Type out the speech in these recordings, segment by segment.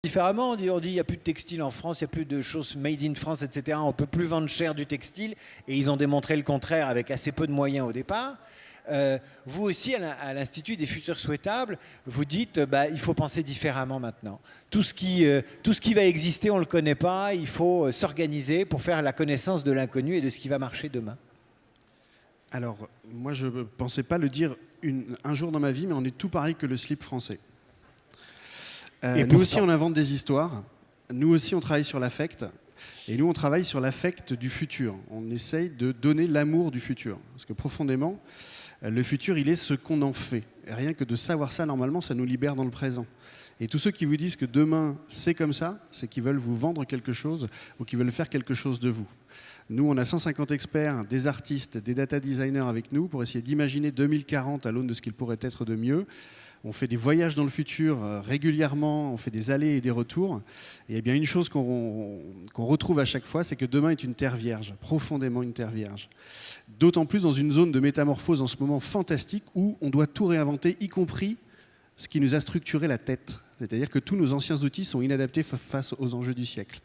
différemment. On dit il n'y a plus de textile en France, il n'y a plus de choses made in France, etc. On ne peut plus vendre cher du textile. Et ils ont démontré le contraire avec assez peu de moyens au départ. Vous aussi, à l'Institut des futurs souhaitables, vous dites il faut penser différemment maintenant. Tout ce qui va exister, on ne le connaît pas. Il faut s'organiser pour faire la connaissance de l'inconnu et de ce qui va marcher demain. Alors, moi, je ne pensais pas le dire un jour dans ma vie, mais on est tout pareil que le slip français. Nous aussi, on invente des histoires. Nous aussi, on travaille sur l'affect. Et nous, on travaille sur l'affect du futur. On essaye de donner l'amour du futur. Parce que profondément, le futur, il est ce qu'on en fait. Et rien que de savoir ça, normalement, ça nous libère dans le présent. Et tous ceux qui vous disent que demain, c'est comme ça, c'est qu'ils veulent vous vendre quelque chose ou qu'ils veulent faire quelque chose de vous. Nous, on a 150 experts, des artistes, des data designers avec nous pour essayer d'imaginer 2040 à l'aune de ce qu'il pourrait être de mieux. On fait des voyages dans le futur régulièrement, on fait des allers et des retours. Et il y a bien une chose qu'on retrouve à chaque fois, c'est que demain est une terre vierge, profondément une terre vierge. D'autant plus dans une zone de métamorphose en ce moment fantastique où on doit tout réinventer, y compris ce qui nous a structuré la tête. C'est-à-dire que tous nos anciens outils sont inadaptés face aux enjeux du siècle.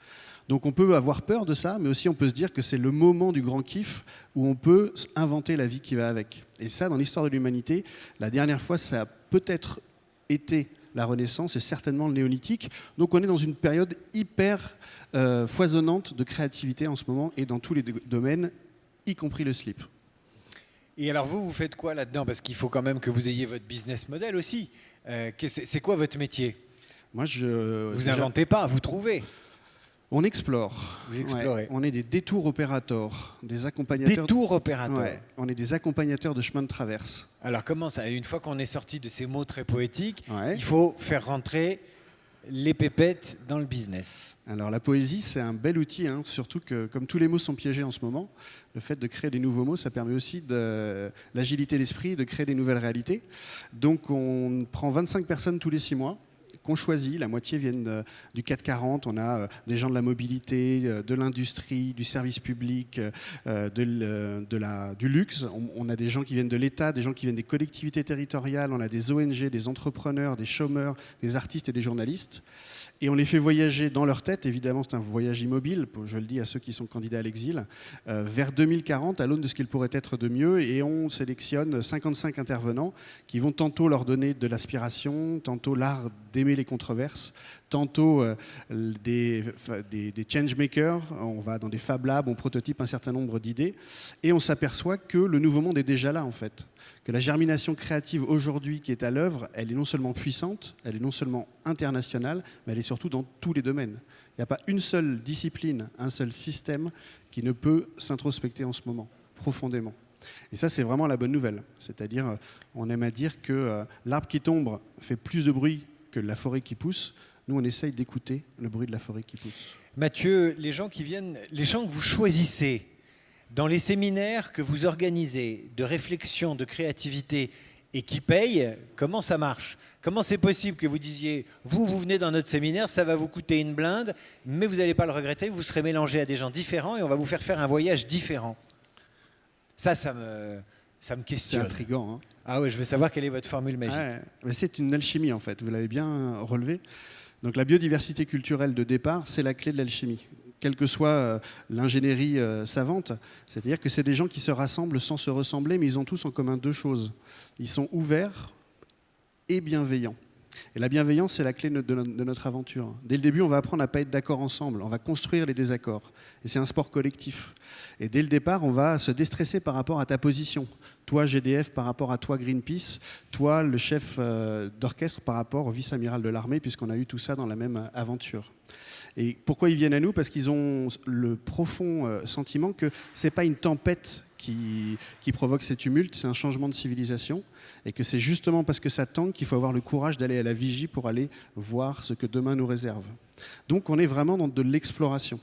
Donc on peut avoir peur de ça, mais aussi on peut se dire que c'est le moment du grand kiff où on peut inventer la vie qui va avec. Et ça, dans l'histoire de l'humanité, la dernière fois, ça a peut-être été la Renaissance et certainement le néolithique. Donc on est dans une période hyper foisonnante de créativité en ce moment et dans tous les domaines, y compris le slip. Et alors vous faites quoi là-dedans? Parce qu'il faut quand même que vous ayez votre business model aussi. C'est quoi votre métier? Moi, vous inventez pas, vous trouvez. On explore. Vous explorez. Ouais. On est des détours opérateurs, des accompagnateurs. Détours opérateurs. Ouais. On est des accompagnateurs de chemin de traverse. Alors comment ça? Une fois qu'on est sorti de ces mots très poétiques, ouais. Il faut faire rentrer les pépettes dans le business. Alors la poésie, c'est un bel outil, hein, surtout que comme tous les mots sont piégés en ce moment, le fait de créer des nouveaux mots, ça permet aussi de l'agilité d'esprit, de créer des nouvelles réalités. Donc on prend 25 personnes tous les 6 mois. Qu'on choisit, la moitié viennent du 440, on a des gens de la mobilité, de l'industrie, du service public, du luxe, on a des gens qui viennent de l'État, des gens qui viennent des collectivités territoriales, on a des ONG, des entrepreneurs, des chômeurs, des artistes et des journalistes. Et on les fait voyager dans leur tête, évidemment c'est un voyage immobile, je le dis à ceux qui sont candidats à l'exil, vers 2040 à l'aune de ce qu'il pourrait être de mieux, et on sélectionne 55 intervenants qui vont tantôt leur donner de l'aspiration, tantôt l'art d'aimer les controverses, tantôt des changemakers, on va dans des Fab Labs, on prototype un certain nombre d'idées, et on s'aperçoit que le nouveau monde est déjà là en fait. Que la germination créative aujourd'hui qui est à l'œuvre, elle est non seulement puissante, elle est non seulement internationale, mais elle est surtout dans tous les domaines. Il n'y a pas une seule discipline, un seul système qui ne peut s'introspecter en ce moment, profondément. Et ça, c'est vraiment la bonne nouvelle. C'est-à-dire, on aime à dire que l'arbre qui tombe fait plus de bruit que la forêt qui pousse. Nous, on essaye d'écouter le bruit de la forêt qui pousse. Mathieu, les gens que vous choisissez, dans les séminaires que vous organisez de réflexion, de créativité et qui payent, comment ça marche? Comment c'est possible que vous disiez, vous venez dans notre séminaire, ça va vous coûter une blinde, mais vous n'allez pas le regretter, vous serez mélangé à des gens différents et on va vous faire un voyage différent. Ça me questionne. C'est intriguant. Hein. Ah oui, je veux savoir quelle est votre formule magique. Ouais, mais c'est une alchimie en fait, vous l'avez bien relevé. Donc la biodiversité culturelle de départ, c'est la clé de l'alchimie. Quelle que soit l'ingénierie savante, c'est-à-dire que c'est des gens qui se rassemblent sans se ressembler, mais ils ont tous en commun 2 choses. Ils sont ouverts et bienveillants. Et la bienveillance, c'est la clé de notre aventure. Dès le début, on va apprendre à ne pas être d'accord ensemble, on va construire les désaccords. Et c'est un sport collectif. Et dès le départ, on va se déstresser par rapport à ta position. Toi, GDF, par rapport à toi, Greenpeace. Toi, le chef d'orchestre, par rapport au vice-amiral de l'armée, puisqu'on a eu tout ça dans la même aventure. Et pourquoi ils viennent à nous? Parce qu'ils ont le profond sentiment que ce n'est pas une tempête qui provoque ces tumultes, c'est un changement de civilisation, et que c'est justement parce que ça tangue qu'il faut avoir le courage d'aller à la vigie pour aller voir ce que demain nous réserve. Donc on est vraiment dans de l'exploration.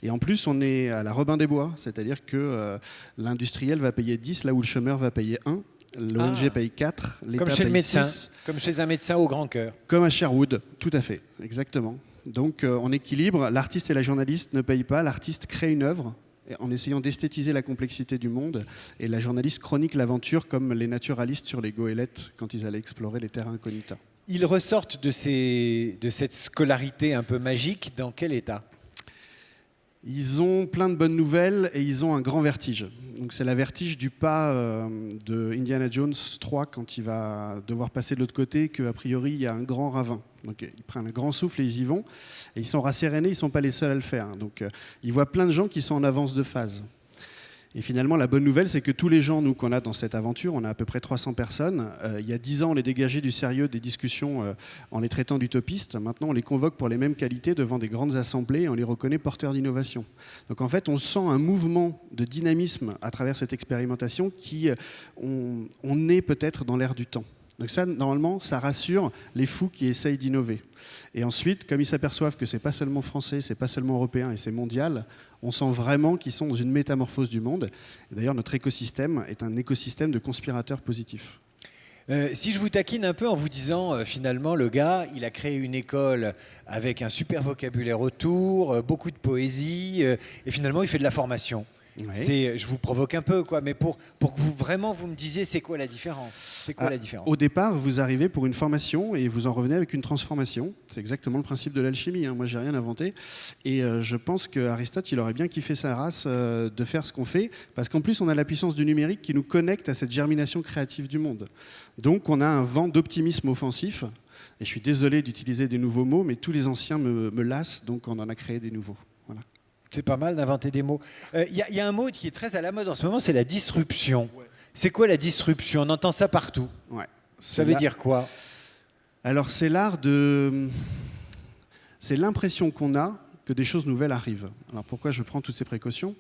Et en plus, on est à la Robin des Bois, c'est-à-dire que l'industriel va payer 10, là où le chômeur va payer 1. L'ONG paye 4, l'État paye 6. Comme chez le médecin, comme chez un médecin au Grand Cœur. Comme à Sherwood, tout à fait, exactement. Donc on équilibre, l'artiste et la journaliste ne payent pas, l'artiste crée une œuvre en essayant d'esthétiser la complexité du monde, et la journaliste chronique l'aventure comme les naturalistes sur les goélettes quand ils allaient explorer les terres incognita. Ils ressortent de cette scolarité un peu magique dans quel état? Ils ont plein de bonnes nouvelles et ils ont un grand vertige. Donc c'est la vertige du pas de Indiana Jones 3 quand il va devoir passer de l'autre côté, qu'a priori il y a un grand ravin. Donc ils prennent un grand souffle et ils y vont. Et ils sont rassérénés, ils ne sont pas les seuls à le faire. Donc ils voient plein de gens qui sont en avance de phase. Et finalement, la bonne nouvelle, c'est que tous les gens, nous, qu'on a dans cette aventure, on a à peu près 300 personnes. Il y a 10 ans, on les dégageait du sérieux des discussions en les traitant d'utopistes. Maintenant, on les convoque pour les mêmes qualités devant des grandes assemblées et on les reconnaît porteurs d'innovation. Donc en fait, on sent un mouvement de dynamisme à travers cette expérimentation qui, on est peut-être dans l'ère du temps. Donc ça, normalement, ça rassure les fous qui essayent d'innover. Et ensuite, comme ils s'aperçoivent que ce n'est pas seulement français, ce n'est pas seulement européen et c'est mondial, on sent vraiment qu'ils sont dans une métamorphose du monde. Et d'ailleurs, notre écosystème est un écosystème de conspirateurs positifs. Si je vous taquine un peu en vous disant, finalement, le gars, il a créé une école avec un super vocabulaire autour, beaucoup de poésie, et finalement, il fait de la formation. Ouais. Je vous provoque un peu, quoi, mais pour que vous me disiez c'est quoi la différence. C'est quoi la différence? Au départ, vous arrivez pour une formation et vous en revenez avec une transformation. C'est exactement le principe de l'alchimie. Moi, j'ai rien inventé. Et je pense qu'Aristote, il aurait bien kiffé sa race de faire ce qu'on fait, parce qu'en plus, on a la puissance du numérique qui nous connecte à cette germination créative du monde. Donc, on a un vent d'optimisme offensif. Et je suis désolé d'utiliser des nouveaux mots, mais tous les anciens me lassent, donc on en a créé des nouveaux. Voilà. C'est pas mal d'inventer des mots. Y a un mot qui est très à la mode en ce moment, c'est la disruption. Ouais. C'est quoi la disruption? On entend ça partout. Ouais. Ça veut dire quoi? Alors c'est l'art de... C'est l'impression qu'on a que des choses nouvelles arrivent. Alors pourquoi je prends toutes ces précautions?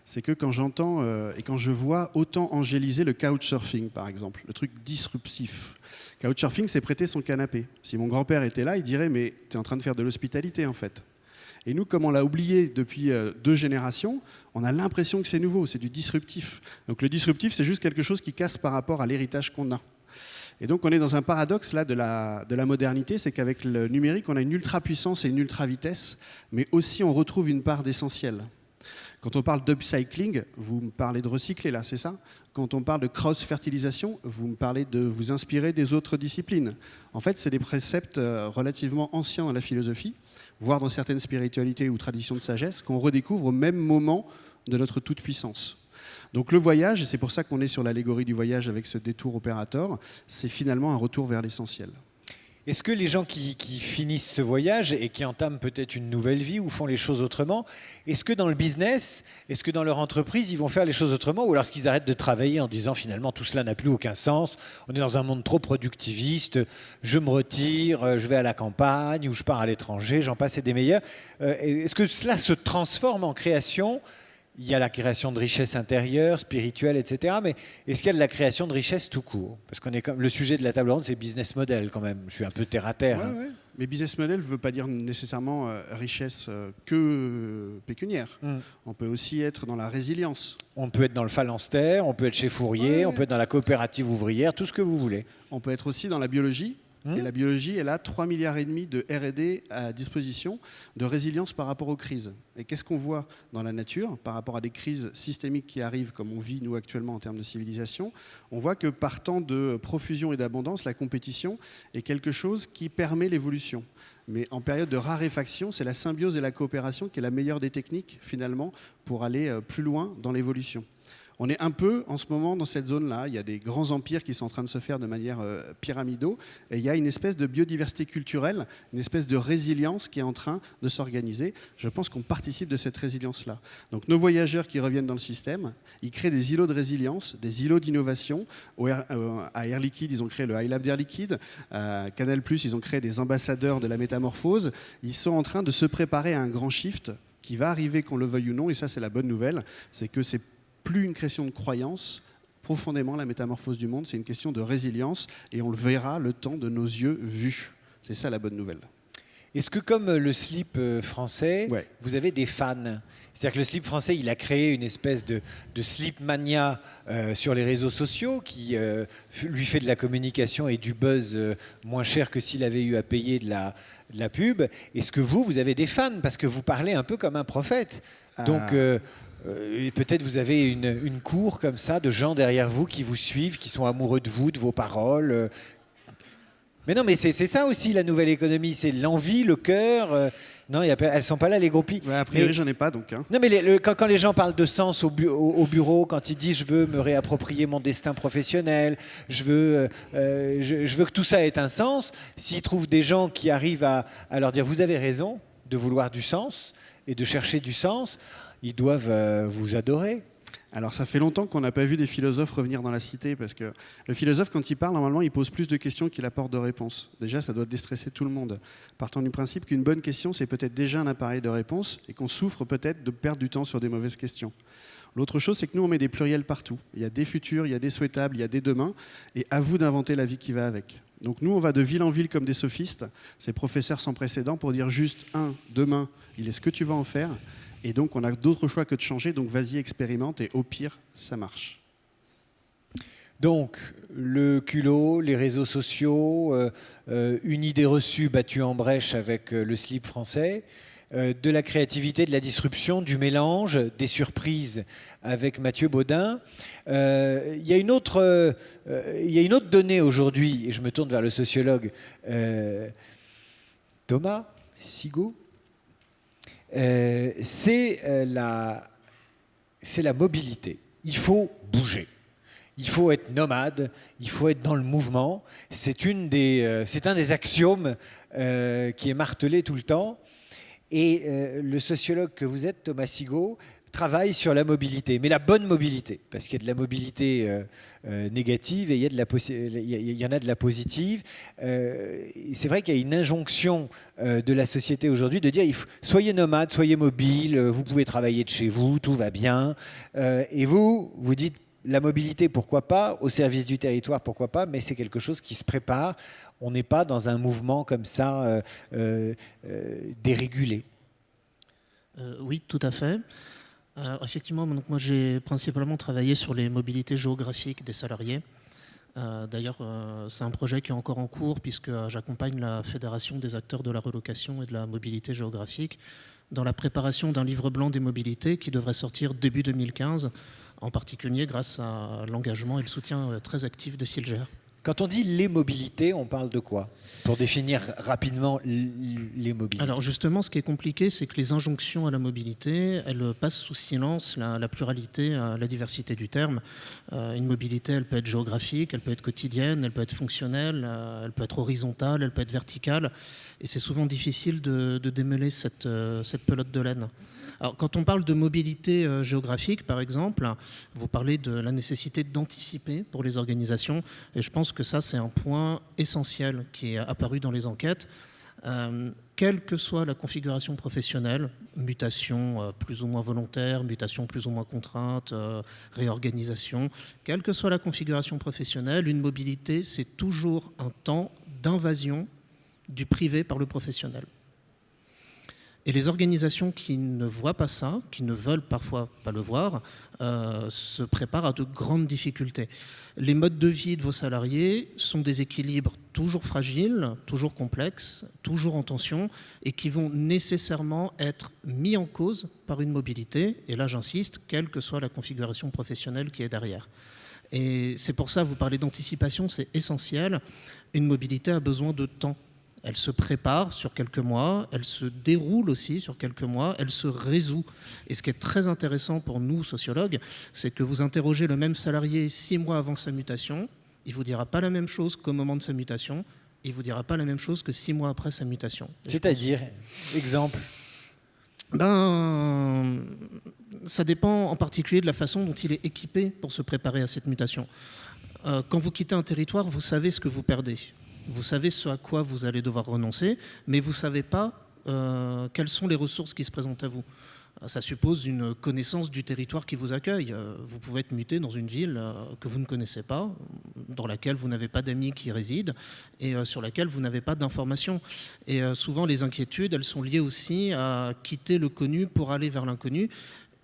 C'est que quand j'entends et quand je vois autant angéliser le couchsurfing, par exemple, le truc disruptif. Couchsurfing, c'est prêter son canapé. Si mon grand-père était là, il dirait « mais tu es en train de faire de l'hospitalité, en fait ». Et nous, comme on l'a oublié depuis 2 générations, on a l'impression que c'est nouveau, c'est du disruptif. Donc le disruptif, c'est juste quelque chose qui casse par rapport à l'héritage qu'on a. Et donc on est dans un paradoxe là, de la modernité, c'est qu'avec le numérique, on a une ultra-puissance et une ultra-vitesse, mais aussi on retrouve une part d'essentiel. Quand on parle d'upcycling, vous me parlez de recycler là, c'est ça? Quand on parle de cross-fertilisation, vous me parlez de vous inspirer des autres disciplines. En fait, c'est des préceptes relativement anciens dans la philosophie, voire dans certaines spiritualités ou traditions de sagesse, qu'on redécouvre au même moment de notre toute-puissance. Donc le voyage, et c'est pour ça qu'on est sur l'allégorie du voyage avec ce détour opérateur, c'est finalement un retour vers l'essentiel. Est-ce que les gens qui finissent ce voyage et qui entament peut-être une nouvelle vie ou font les choses autrement, est-ce que dans le business, est-ce que dans leur entreprise, ils vont faire les choses autrement, ou alors est-ce qu'ils arrêtent de travailler en disant finalement tout cela n'a plus aucun sens, on est dans un monde trop productiviste, je me retire, je vais à la campagne ou je pars à l'étranger, j'en passe et des meilleurs. Est-ce que cela se transforme en création? Il y a la création de richesse intérieure, spirituelle, etc. Mais est-ce qu'il y a de la création de richesse tout court? Parce qu'on est comme le sujet de la table ronde, c'est business model quand même. Je suis un peu terre à terre. Ouais, ouais. Mais business model ne veut pas dire nécessairement richesse que pécuniaire. On peut aussi être dans la résilience. On peut être dans le phalanstère, on peut être chez Fourier, on peut être dans la coopérative ouvrière, tout ce que vous voulez. On peut être aussi dans la biologie. Et la biologie, elle a 3,5 milliards de R&D à disposition de résilience par rapport aux crises. Et qu'est-ce qu'on voit dans la nature par rapport à des crises systémiques qui arrivent, comme on vit nous actuellement en termes de civilisation? On voit que par temps de profusion et d'abondance, la compétition est quelque chose qui permet l'évolution. Mais en période de raréfaction, c'est la symbiose et la coopération qui est la meilleure des techniques, finalement, pour aller plus loin dans l'évolution. On est un peu, en ce moment, dans cette zone-là. Il y a des grands empires qui sont en train de se faire de manière pyramidale. Et il y a une espèce de biodiversité culturelle, une espèce de résilience qui est en train de s'organiser. Je pense qu'on participe de cette résilience-là. Donc nos voyageurs qui reviennent dans le système, ils créent des îlots de résilience, des îlots d'innovation. À Air Liquide, ils ont créé le iLab d'Air Liquide. À Canal+, ils ont créé des ambassadeurs de la métamorphose. Ils sont en train de se préparer à un grand shift qui va arriver, qu'on le veuille ou non. Et ça, c'est la bonne nouvelle. C'est que c'est plus une question de croyance, profondément la métamorphose du monde, c'est une question de résilience et on le verra le temps de nos yeux vus. C'est ça la bonne nouvelle. Est-ce que comme le slip français, vous avez des fans? C'est-à-dire que le slip français, il a créé une espèce de slip mania sur les réseaux sociaux qui lui fait de la communication et du buzz moins cher que s'il avait eu à payer de la pub. Est-ce que vous avez des fans? Parce que vous parlez un peu comme un prophète. Donc... et peut-être vous avez une cour comme ça de gens derrière vous qui vous suivent, qui sont amoureux de vous, de vos paroles. Mais non, mais c'est ça aussi la nouvelle économie, c'est l'envie, le cœur. Non, elles sont pas là les groupies. Ouais, a priori, j'en ai pas donc. Hein. Non, mais quand les gens parlent de sens au bureau, quand ils disent je veux me réapproprier mon destin professionnel, je veux que tout ça ait un sens, s'ils trouvent des gens qui arrivent à leur dire vous avez raison de vouloir du sens et de chercher du sens, ils doivent vous adorer. Alors ça fait longtemps qu'on n'a pas vu des philosophes revenir dans la cité, parce que le philosophe, quand il parle, normalement, il pose plus de questions qu'il apporte de réponses. Déjà, ça doit déstresser tout le monde. Partant du principe qu'une bonne question, c'est peut-être déjà un appareil de réponse, et qu'on souffre peut-être de perdre du temps sur des mauvaises questions. L'autre chose, c'est que nous, on met des pluriels partout. Il y a des futurs, il y a des souhaitables, il y a des demain, et à vous d'inventer la vie qui va avec. Donc nous, on va de ville en ville comme des sophistes, ces professeurs sans précédent, pour dire juste, demain, il est ce que tu vas en faire. Et donc, on a d'autres choix que de changer. Donc, vas-y, expérimente. Et au pire, ça marche. Donc, le culot, les réseaux sociaux, une idée reçue battue en brèche avec le slip français, de la créativité, de la disruption, du mélange, des surprises avec Mathieu Baudin. Il y a une autre donnée aujourd'hui, et je me tourne vers le sociologue Thomas Sigaud. C'est la mobilité. Il faut bouger. Il faut être nomade, il faut être dans le mouvement. C'est un des axiomes qui est martelé tout le temps. Et le sociologue que vous êtes, Thomas Sigaud, travaille sur la mobilité, mais la bonne mobilité, parce qu'il y a de la mobilité négative et il y en a de la positive. C'est vrai qu'il y a une injonction de la société aujourd'hui de dire soyez nomade, soyez mobile, vous pouvez travailler de chez vous, tout va bien. Et vous dites la mobilité, pourquoi pas, au service du territoire, pourquoi pas, mais c'est quelque chose qui se prépare. On n'est pas dans un mouvement comme ça dérégulé. Oui, tout à fait. Effectivement, donc moi j'ai principalement travaillé sur les mobilités géographiques des salariés. D'ailleurs, c'est un projet qui est encore en cours puisque j'accompagne la Fédération des acteurs de la relocation et de la mobilité géographique dans la préparation d'un livre blanc des mobilités qui devrait sortir début 2015, en particulier grâce à l'engagement et le soutien très actif de Silger. Quand on dit les mobilités, on parle de quoi? Pour définir rapidement les mobilités. Alors justement, ce qui est compliqué, c'est que les injonctions à la mobilité, elles passent sous silence la pluralité, la diversité du terme. Une mobilité, elle peut être géographique, elle peut être quotidienne, elle peut être fonctionnelle, elle peut être horizontale, elle peut être verticale. Et c'est souvent difficile de démêler cette pelote de laine. Alors, quand on parle de mobilité géographique, par exemple, vous parlez de la nécessité d'anticiper pour les organisations, et je pense que ça, c'est un point essentiel qui est apparu dans les enquêtes. Quelle que soit la configuration professionnelle, mutation plus ou moins volontaire, mutation plus ou moins contrainte, réorganisation, quelle que soit la configuration professionnelle, une mobilité, c'est toujours un temps d'invasion du privé par le professionnel. Et les organisations qui ne voient pas ça, qui ne veulent parfois pas le voir, se préparent à de grandes difficultés. Les modes de vie de vos salariés sont des équilibres toujours fragiles, toujours complexes, toujours en tension, et qui vont nécessairement être mis en cause par une mobilité, et là j'insiste, quelle que soit la configuration professionnelle qui est derrière. Et c'est pour ça, vous parlez d'anticipation, c'est essentiel. Une mobilité a besoin de temps. Elle se prépare sur quelques mois, elle se déroule aussi sur quelques mois, elle se résout. Et ce qui est très intéressant pour nous, sociologues, c'est que vous interrogez le même salarié 6 mois avant sa mutation, il ne vous dira pas la même chose qu'au moment de sa mutation, il ne vous dira pas la même chose que 6 mois après sa mutation. C'est-à-dire, exemple? Ça dépend en particulier de la façon dont il est équipé pour se préparer à cette mutation. Quand vous quittez un territoire, vous savez ce que vous perdez. Vous savez ce à quoi vous allez devoir renoncer, mais vous ne savez pas quelles sont les ressources qui se présentent à vous. Ça suppose une connaissance du territoire qui vous accueille. Vous pouvez être muté dans une ville que vous ne connaissez pas, dans laquelle vous n'avez pas d'amis qui résident et sur laquelle vous n'avez pas d'informations. Et souvent, les inquiétudes, elles sont liées aussi à quitter le connu pour aller vers l'inconnu.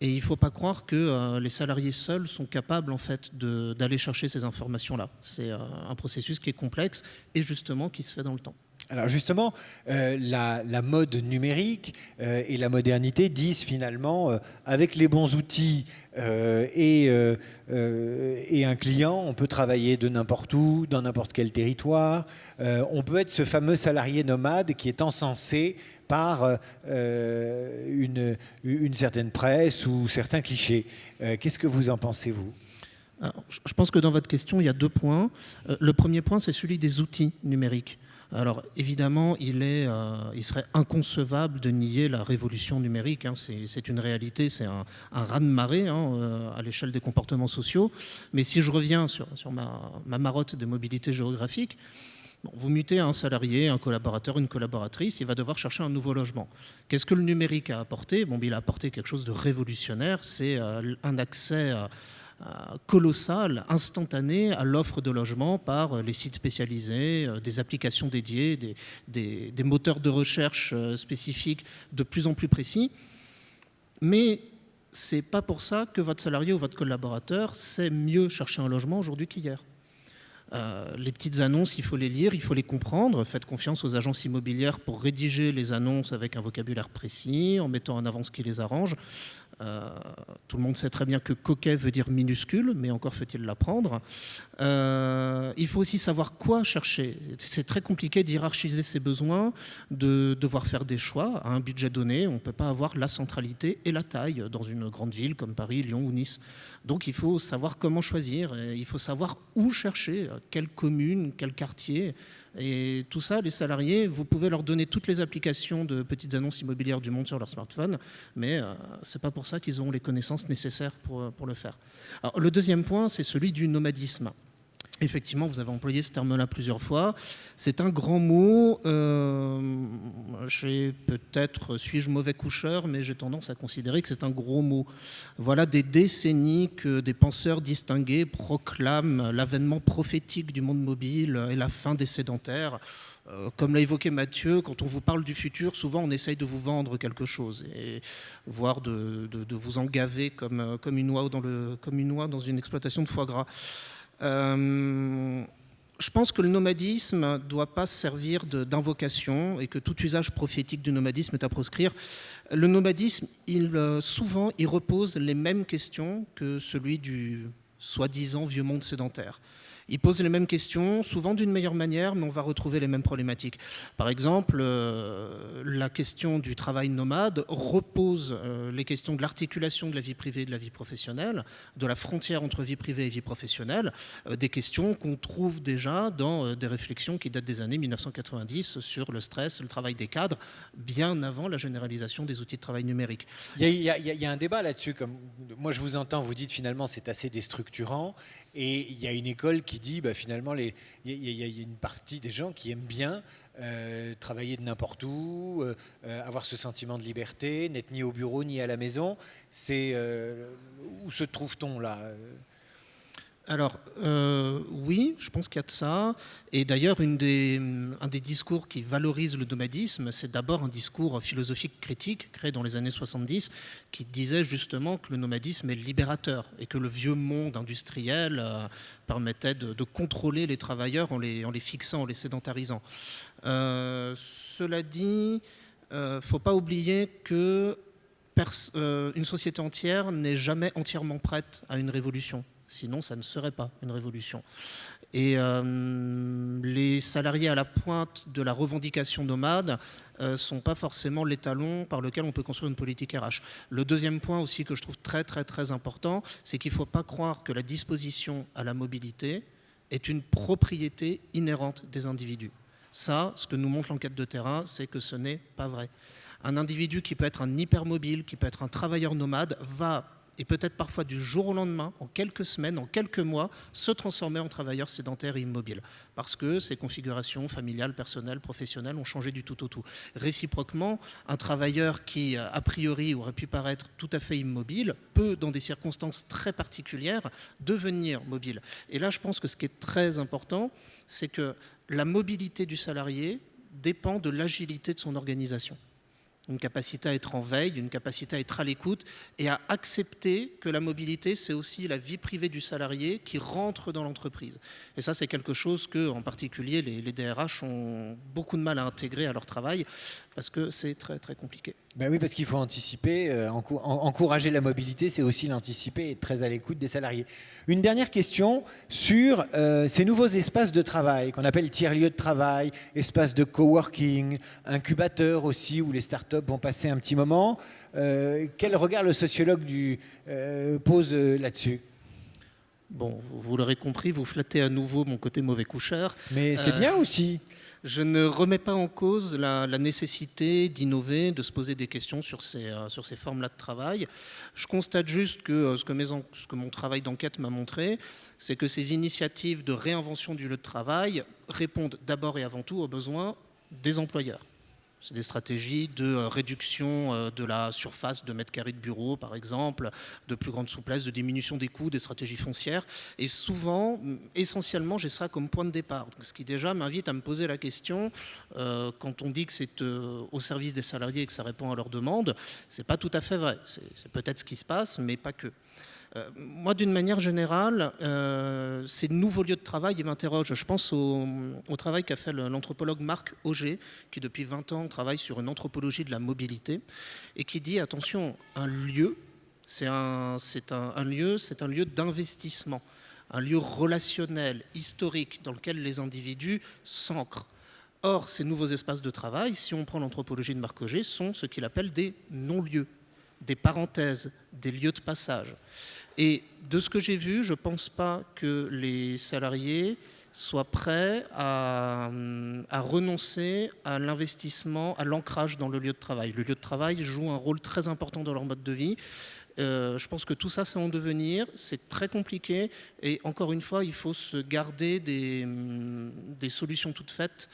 Et il ne faut pas croire que les salariés seuls sont capables en fait, d'aller chercher ces informations-là. C'est un processus qui est complexe et justement qui se fait dans le temps. Alors justement, la mode numérique et la modernité disent finalement, avec les bons outils et un client, on peut travailler de n'importe où, dans n'importe quel territoire. On peut être ce fameux salarié nomade qui est encensé par une certaine presse ou certains clichés. Qu'est-ce que vous en pensez, vous ? Alors, je pense que dans votre question, il y a 2 points. Le premier point, c'est celui des outils numériques. Alors évidemment, il serait inconcevable de nier la révolution numérique, hein. C'est une réalité, c'est un raz-de-marée à l'échelle des comportements sociaux. Mais si je reviens sur ma marotte des mobilités géographiques, bon, vous mutez un salarié, un collaborateur, une collaboratrice, il va devoir chercher un nouveau logement. Qu'est-ce que le numérique a apporté ? Bon, il a apporté quelque chose de révolutionnaire, c'est un accès colossal, instantané à l'offre de logement par les sites spécialisés, des applications dédiées, des moteurs de recherche spécifiques de plus en plus précis. Mais ce n'est pas pour ça que votre salarié ou votre collaborateur sait mieux chercher un logement aujourd'hui qu'hier. Les petites annonces, il faut les lire, il faut les comprendre. Faites confiance aux agences immobilières pour rédiger les annonces avec un vocabulaire précis, en mettant en avant ce qui les arrange. Tout le monde sait très bien que coquet veut dire minuscule, mais encore faut-il l'apprendre. Il faut aussi savoir quoi chercher. C'est très compliqué d'hiérarchiser ses besoins, de devoir faire des choix. À un budget donné, on ne peut pas avoir la centralité et la taille dans une grande ville comme Paris, Lyon ou Nice. Donc il faut savoir comment choisir, il faut savoir où chercher, quelle commune, quel quartier. Et tout ça, les salariés, vous pouvez leur donner toutes les applications de petites annonces immobilières du monde sur leur smartphone, mais ce n'est pas pour ça qu'ils auront les connaissances nécessaires pour le faire. Alors, le deuxième point, c'est celui du nomadisme. Effectivement, vous avez employé ce terme-là plusieurs fois. C'est un grand mot. Suis-je mauvais coucheur, mais j'ai tendance à considérer que c'est un gros mot. Voilà des décennies que des penseurs distingués proclament l'avènement prophétique du monde mobile et la fin des sédentaires. Comme l'a évoqué Mathieu, quand on vous parle du futur, souvent on essaye de vous vendre quelque chose, et voire de vous engaver comme une oie dans une exploitation de foie gras. Je pense que le nomadisme ne doit pas servir d'invocation et que tout usage prophétique du nomadisme est à proscrire. Le nomadisme, souvent, il repose les mêmes questions que celui du soi-disant vieux monde sédentaire. Il pose les mêmes questions, souvent d'une meilleure manière, mais on va retrouver les mêmes problématiques. Par exemple, la question du travail nomade repose les questions de l'articulation de la vie privée et de la vie professionnelle, de la frontière entre vie privée et vie professionnelle, des questions qu'on trouve déjà dans des réflexions qui datent des années 1990 sur le stress, le travail des cadres, bien avant la généralisation des outils de travail numériques. Il y a un débat là-dessus. Moi, je vous entends, vous dites finalement c'est assez déstructurant. Et il y a une école qui dit, finalement, il y a une partie des gens qui aiment bien travailler de n'importe où, avoir ce sentiment de liberté, n'être ni au bureau ni à la maison. Où se trouve-t-on là ? Alors, oui, je pense qu'il y a de ça. Et d'ailleurs, un des discours qui valorise le nomadisme, c'est d'abord un discours philosophique critique créé dans les années 70 qui disait justement que le nomadisme est libérateur et que le vieux monde industriel permettait de contrôler les travailleurs en les fixant, en les sédentarisant. Cela dit, il ne faut pas oublier que une société entière n'est jamais entièrement prête à une révolution. Sinon, ça ne serait pas une révolution. Et les salariés à la pointe de la revendication nomade ne sont pas forcément l'étalon par lequel on peut construire une politique RH. Le deuxième point aussi que je trouve très, très, très important, c'est qu'il ne faut pas croire que la disposition à la mobilité est une propriété inhérente des individus. Ça, ce que nous montre l'enquête de terrain, c'est que ce n'est pas vrai. Un individu qui peut être un hypermobile, qui peut être un travailleur nomade, va et peut-être parfois du jour au lendemain, en quelques semaines, en quelques mois, se transformer en travailleur sédentaire et immobile. Parce que ses configurations familiales, personnelles, professionnelles ont changé du tout au tout. Réciproquement, un travailleur qui, a priori, aurait pu paraître tout à fait immobile, peut, dans des circonstances très particulières, devenir mobile. Et là, je pense que ce qui est très important, c'est que la mobilité du salarié dépend de l'agilité de son organisation. une capacité à être en veille, une capacité à être à l'écoute et à accepter que la mobilité, c'est aussi la vie privée du salarié qui rentre dans l'entreprise. Et ça, c'est quelque chose que, en particulier, les DRH ont beaucoup de mal à intégrer à leur travail parce que c'est très, très compliqué. Ben oui, parce qu'il faut anticiper. Encourager la mobilité, c'est aussi l'anticiper et être très à l'écoute des salariés. Une dernière question sur ces nouveaux espaces de travail qu'on appelle tiers-lieux de travail, espaces de coworking, incubateurs aussi, où les startups vont passer un petit moment. Quel regard le sociologue pose là-dessus ? Bon, vous l'aurez compris, vous flattez à nouveau mon côté mauvais coucheur. Mais c'est bien aussi. Je ne remets pas en cause la nécessité d'innover, de se poser des questions sur ces formes-là de travail. Je constate juste que ce que mon travail d'enquête m'a montré, c'est que ces initiatives de réinvention du lieu de travail répondent d'abord et avant tout aux besoins des employeurs. C'est des stratégies de réduction de la surface de mètres carrés de bureau, par exemple, de plus grande souplesse, de diminution des coûts, des stratégies foncières. Et souvent, essentiellement, j'ai ça comme point de départ. Ce qui déjà m'invite à me poser la question, quand on dit que c'est au service des salariés et que ça répond à leurs demandes, c'est pas tout à fait vrai. C'est peut-être ce qui se passe, mais pas que. Moi, d'une manière générale, ces nouveaux lieux de travail, ils m'interrogent. Je pense au travail qu'a fait l'anthropologue Marc Auger, qui depuis 20 ans travaille sur une anthropologie de la mobilité, et qui dit, attention, un lieu, c'est un lieu d'investissement, un lieu relationnel, historique, dans lequel les individus s'ancrent. Or, ces nouveaux espaces de travail, si on prend l'anthropologie de Marc Auger, sont ce qu'il appelle des non-lieux, des parenthèses, des lieux de passage. Et de ce que j'ai vu, je ne pense pas que les salariés soient prêts à renoncer à l'investissement, à l'ancrage dans le lieu de travail. Le lieu de travail joue un rôle très important dans leur mode de vie. Je pense que tout ça, c'est en devenir, c'est très compliqué. Et encore une fois, il faut se garder des solutions toutes faites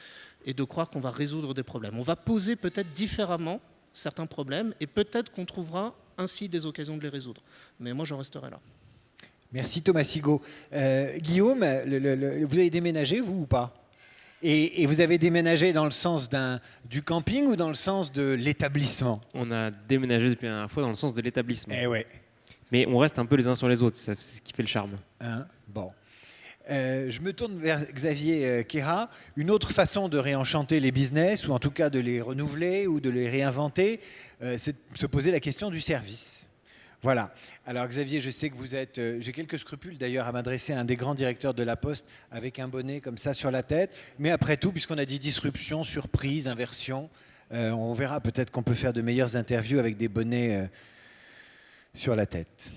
et de croire qu'on va résoudre des problèmes. On va poser peut-être différemment certains problèmes et peut-être qu'on trouvera ainsi des occasions de les résoudre. Mais moi, j'en resterai là. Merci Thomas Sigaud. Guillaume, vous avez déménagé, vous, ou pas ? Et vous avez déménagé dans le sens du camping ou dans le sens de l'établissement ? On a déménagé depuis la dernière fois dans le sens de l'établissement. Eh ouais. Mais on reste un peu les uns sur les autres, c'est ce qui fait le charme. Bon. Je me tourne vers Xavier Queyrat. Une autre façon de réenchanter les business, ou en tout cas de les renouveler ou de les réinventer, c'est de se poser la question du service. Voilà. Alors Xavier, je sais que vous êtes... j'ai quelques scrupules d'ailleurs à m'adresser à un des grands directeurs de la Poste avec un bonnet comme ça sur la tête. Mais après tout, puisqu'on a dit disruption, surprise, inversion, on verra peut-être qu'on peut faire de meilleures interviews avec des bonnets sur la tête.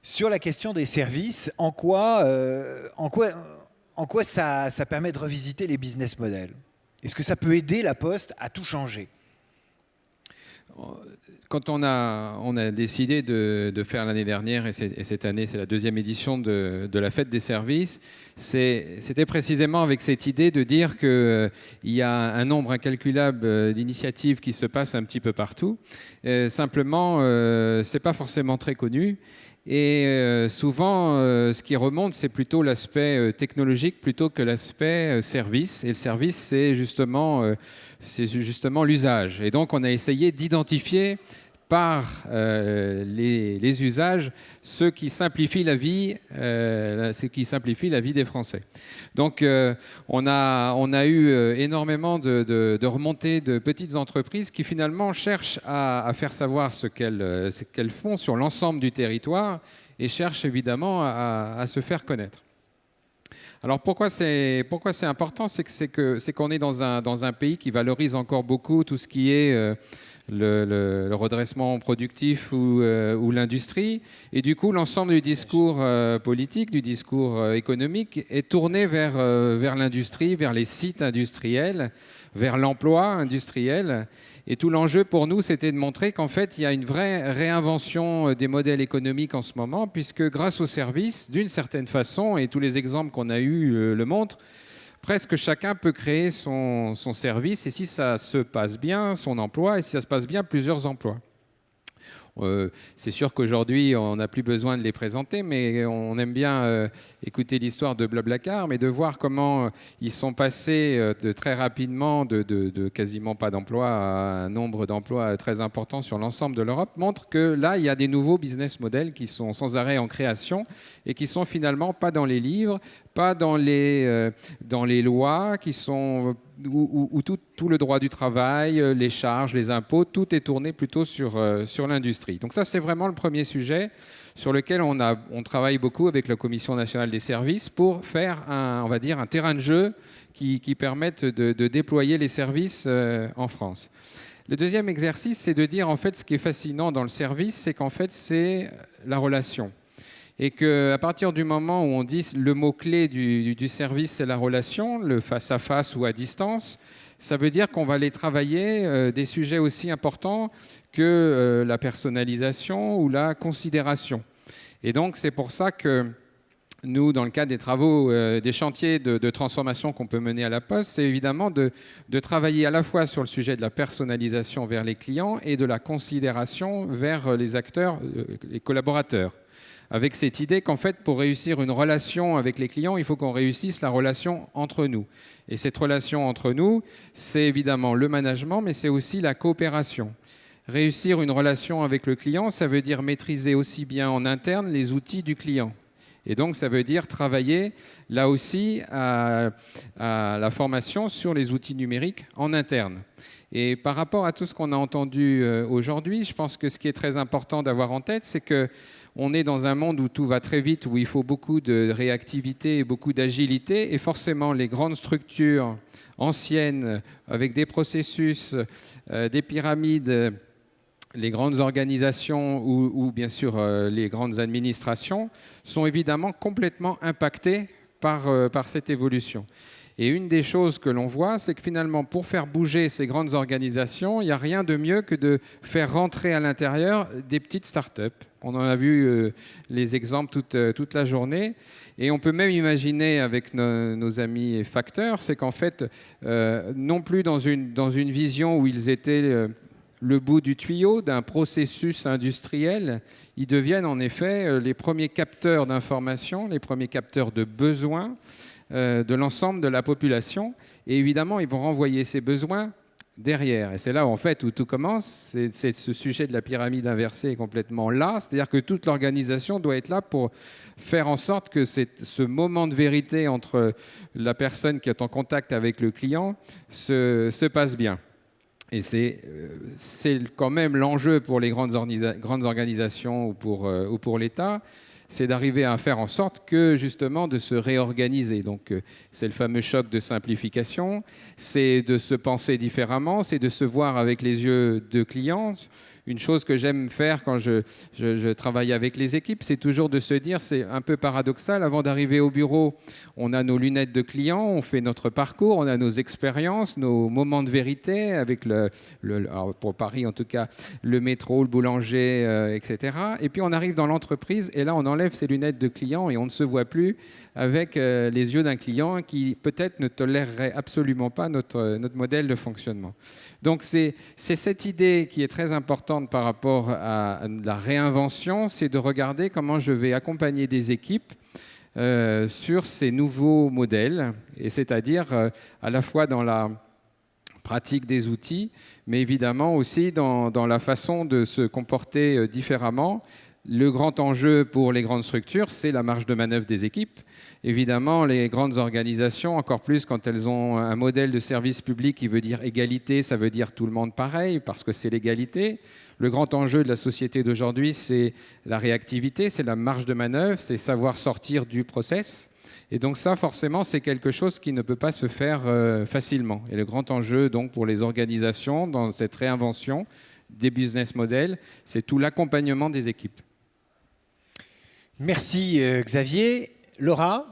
Sur la question des services, en quoi ça permet de revisiter les business models ? Est-ce que ça peut aider la Poste à tout changer ? Quand on a décidé de faire l'année dernière, et cette année c'est la deuxième édition de la fête des services, c'était précisément avec cette idée de dire qu'il y a un nombre incalculable d'initiatives qui se passent un petit peu partout. Simplement, ce n'est pas forcément très connu. Et souvent, ce qui remonte, c'est plutôt l'aspect technologique plutôt que l'aspect service. Et le service, c'est justement l'usage. Et donc, on a essayé d'identifier par les usages ce qui simplifie la vie des Français. Donc, on a eu énormément de remontées de petites entreprises qui finalement cherchent à faire savoir ce qu'elles font sur l'ensemble du territoire et cherchent évidemment à se faire connaître. Alors pourquoi c'est important, c'est qu'on est dans un pays qui valorise encore beaucoup tout ce qui est le redressement productif ou l'industrie. Et du coup, l'ensemble du discours politique, du discours économique est tourné vers l'industrie, vers les sites industriels, vers l'emploi industriel. Et tout l'enjeu pour nous, c'était de montrer qu'en fait, il y a une vraie réinvention des modèles économiques en ce moment, puisque grâce aux services, d'une certaine façon, et tous les exemples qu'on a eus le montrent, presque chacun peut créer son service, et si ça se passe bien, son emploi, et si ça se passe bien, plusieurs emplois. C'est sûr qu'aujourd'hui, on n'a plus besoin de les présenter, mais on aime bien écouter l'histoire de Blablacar, mais de voir comment ils sont passés de très rapidement de quasiment pas d'emplois à un nombre d'emplois très important sur l'ensemble de l'Europe, montre que là, il y a des nouveaux business models qui sont sans arrêt en création et qui sont finalement pas dans les livres, pas dans les lois, qui sont où tout le droit du travail, les charges, les impôts, tout est tourné plutôt sur l'industrie. Donc ça, c'est vraiment le premier sujet sur lequel on travaille beaucoup avec la Commission nationale des services pour faire on va dire un terrain de jeu qui permette de déployer les services en France. Le deuxième exercice, c'est de dire en fait ce qui est fascinant dans le service, c'est qu'en fait c'est la relation. Et qu'à partir du moment où on dit le mot-clé du service, c'est la relation, le face-à-face ou à distance, ça veut dire qu'on va aller travailler des sujets aussi importants que la personnalisation ou la considération. Et donc, c'est pour ça que nous, dans le cadre des travaux, des chantiers de transformation qu'on peut mener à la Poste, c'est évidemment de travailler à la fois sur le sujet de la personnalisation vers les clients et de la considération vers les acteurs, les collaborateurs. Avec cette idée qu'en fait, pour réussir une relation avec les clients, il faut qu'on réussisse la relation entre nous. Et cette relation entre nous, c'est évidemment le management, mais c'est aussi la coopération. Réussir une relation avec le client, ça veut dire maîtriser aussi bien en interne les outils du client. Et donc, ça veut dire travailler là aussi à la formation sur les outils numériques en interne. Et par rapport à tout ce qu'on a entendu aujourd'hui, je pense que ce qui est très important d'avoir en tête, c'est que on est dans un monde où tout va très vite, où il faut beaucoup de réactivité et beaucoup d'agilité. Et forcément, les grandes structures anciennes, avec des processus, des pyramides, les grandes organisations ou bien sûr les grandes administrations, sont évidemment complètement impactées par cette évolution. Et une des choses que l'on voit, c'est que finalement, pour faire bouger ces grandes organisations, il n'y a rien de mieux que de faire rentrer à l'intérieur des petites start-up. On en a vu les exemples toute la journée. Et on peut même imaginer avec nos amis facteurs, c'est qu'en fait, non plus dans une vision où ils étaient le bout du tuyau d'un processus industriel, ils deviennent en effet les premiers capteurs d'informations, les premiers capteurs de besoins, de l'ensemble de la population. Et évidemment, ils vont renvoyer ces besoins derrière. Et c'est là, en fait, où tout commence. C'est ce sujet de la pyramide inversée est complètement là. C'est-à-dire que toute l'organisation doit être là pour faire en sorte que ce moment de vérité entre la personne qui est en contact avec le client se passe bien. Et c'est quand même l'enjeu pour les grandes organisations ou pour l'État, c'est d'arriver à faire en sorte que, justement, de se réorganiser. Donc, c'est le fameux choc de simplification, c'est de se penser différemment, c'est de se voir avec les yeux de clients. Une chose que j'aime faire quand je travaille avec les équipes, c'est toujours de se dire, c'est un peu paradoxal, avant d'arriver au bureau, on a nos lunettes de client, on fait notre parcours, on a nos expériences, nos moments de vérité, avec alors pour Paris en tout cas, le métro, le boulanger, etc. Et puis on arrive dans l'entreprise et là on enlève ses lunettes de client et on ne se voit plus avec les yeux d'un client qui peut-être ne tolérerait absolument pas notre modèle de fonctionnement. Donc c'est cette idée qui est très importante par rapport à la réinvention, c'est de regarder comment je vais accompagner des équipes sur ces nouveaux modèles, et c'est-à-dire à la fois dans la pratique des outils, mais évidemment aussi dans la façon de se comporter différemment. Le grand enjeu pour les grandes structures, c'est la marge de manœuvre des équipes. Évidemment, les grandes organisations, encore plus quand elles ont un modèle de service public qui veut dire égalité, ça veut dire tout le monde pareil, parce que c'est l'égalité. Le grand enjeu de la société d'aujourd'hui, c'est la réactivité, c'est la marge de manœuvre, c'est savoir sortir du process. Et donc ça, forcément, c'est quelque chose qui ne peut pas se faire facilement. Et le grand enjeu, donc, pour les organisations, dans cette réinvention des business models, c'est tout l'accompagnement des équipes. Merci Xavier. Laura,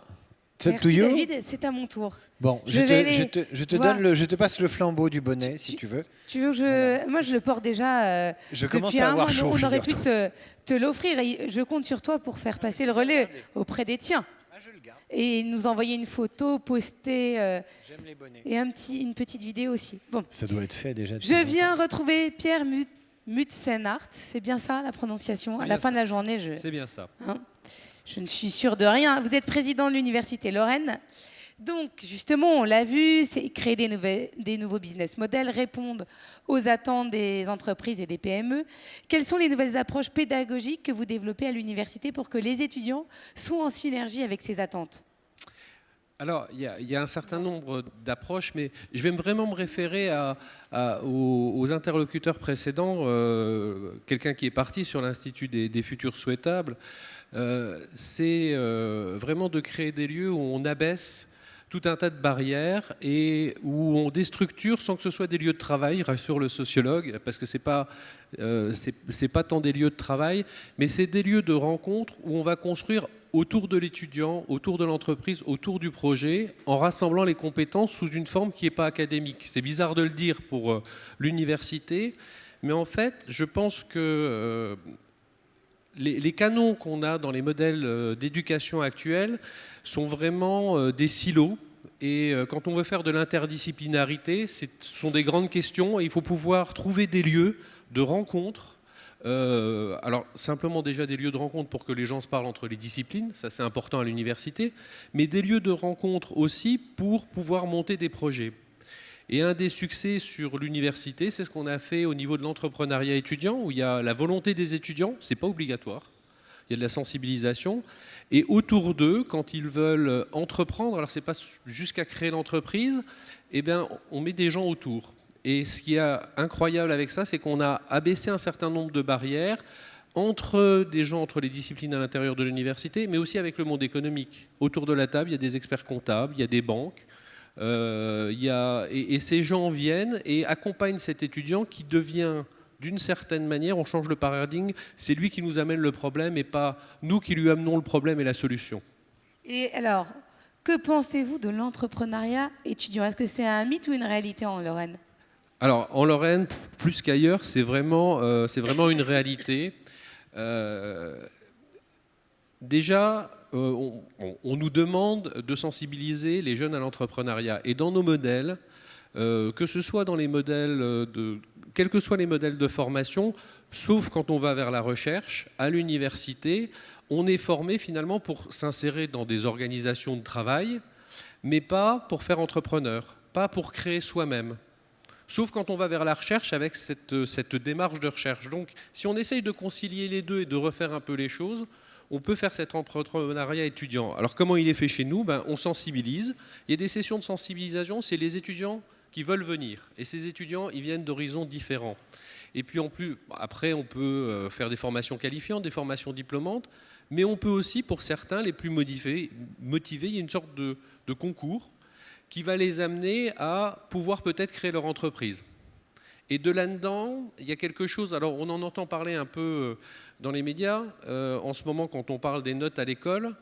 merci David, c'est à mon tour. Bon, je te passe le flambeau du bonnet si tu veux. Tu veux que moi je le porte déjà je commence à avoir chaud. On aurait pu te l'offrir et je compte sur toi pour faire passer le relais auprès des tiens. Je le garde. Et nous envoyer une photo, poster j'aime les bonnets. Et une petite vidéo aussi. Bon. Ça doit être fait déjà. Je viens retrouver Pierre Mutsenart, c'est bien ça la prononciation? C'est À la bien fin ça. de la journée, C'est bien ça. je ne suis sûre de rien. Vous êtes président de l'Université Lorraine. Donc, justement, on l'a vu, c'est créer des nouveaux business models, répondre aux attentes des entreprises et des PME. Quelles sont les nouvelles approches pédagogiques que vous développez à l'université pour que les étudiants soient en synergie avec ces attentes? Alors, il y a un certain nombre d'approches, mais je vais vraiment me référer aux interlocuteurs précédents. Quelqu'un qui est parti sur l'Institut des futurs souhaitables, c'est vraiment de créer des lieux où on abaisse tout un tas de barrières et où on déstructure sans que ce soit des lieux de travail, rassure le sociologue, parce que c'est pas tant des lieux de travail, mais c'est des lieux de rencontre où on va construire autour de l'étudiant, autour de l'entreprise, autour du projet, en rassemblant les compétences sous une forme qui n'est pas académique. C'est bizarre de le dire pour l'université, mais en fait, je pense que les canons qu'on a dans les modèles d'éducation actuels sont vraiment des silos. Et quand on veut faire de l'interdisciplinarité, ce sont des grandes questions et il faut pouvoir trouver des lieux de rencontre. Alors simplement déjà des lieux de rencontre pour que les gens se parlent entre les disciplines, ça c'est important à l'université, mais des lieux de rencontre aussi pour pouvoir monter des projets. Et un des succès sur l'université, c'est ce qu'on a fait au niveau de l'entrepreneuriat étudiant, où il y a la volonté des étudiants, c'est pas obligatoire, il y a de la sensibilisation, et autour d'eux, quand ils veulent entreprendre, alors c'est pas jusqu'à créer l'entreprise, eh bien on met des gens autour. Et ce qui est incroyable avec ça, c'est qu'on a abaissé un certain nombre de barrières entre des gens, entre les disciplines à l'intérieur de l'université, mais aussi avec le monde économique. Autour de la table, il y a des experts comptables, il y a des banques, et ces gens viennent et accompagnent cet étudiant qui devient, d'une certaine manière, on change le paradigme, c'est lui qui nous amène le problème et pas nous qui lui amenons le problème et la solution. Et alors, que pensez-vous de l'entrepreneuriat étudiant? Est-ce que c'est un mythe ou une réalité en Lorraine? Alors, en Lorraine, plus qu'ailleurs, c'est vraiment une réalité. Déjà, on nous demande de sensibiliser les jeunes à l'entrepreneuriat. Et dans nos modèles, que ce soit dans les modèles quels que soient les modèles de formation, sauf quand on va vers la recherche, à l'université, on est formé finalement pour s'insérer dans des organisations de travail, mais pas pour faire entrepreneur, pas pour créer soi-même. Sauf quand on va vers la recherche avec cette démarche de recherche. Donc, si on essaye de concilier les deux et de refaire un peu les choses, on peut faire cet entrepreneuriat étudiant. Alors, comment il est fait chez nous? On sensibilise. Il y a des sessions de sensibilisation, c'est les étudiants qui veulent venir. Et ces étudiants, ils viennent d'horizons différents. Et puis, en plus, après, on peut faire des formations qualifiantes, des formations diplômantes, mais on peut aussi, pour certains, les plus motivés, il y a une sorte de concours qui va les amener à pouvoir peut-être créer leur entreprise. Et de là-dedans, il y a quelque chose, alors on en entend parler un peu dans les médias, en ce moment quand on parle des notes à l'école,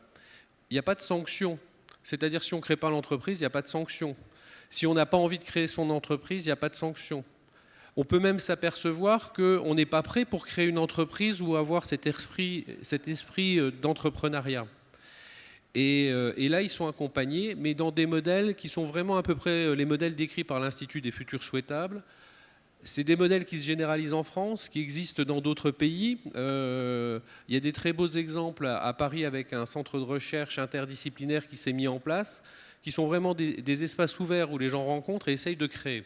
il n'y a pas de sanction. C'est-à-dire si on ne crée pas l'entreprise, il n'y a pas de sanction. Si on n'a pas envie de créer son entreprise, il n'y a pas de sanction. On peut même s'apercevoir qu'on n'est pas prêt pour créer une entreprise ou avoir cet esprit d'entrepreneuriat. Et là, ils sont accompagnés, mais dans des modèles qui sont vraiment à peu près les modèles décrits par l'Institut des futurs souhaitables. C'est des modèles qui se généralisent en France, qui existent dans d'autres pays. Il y a des très beaux exemples à Paris avec un centre de recherche interdisciplinaire qui s'est mis en place, qui sont vraiment des espaces ouverts où les gens rencontrent et essayent de créer.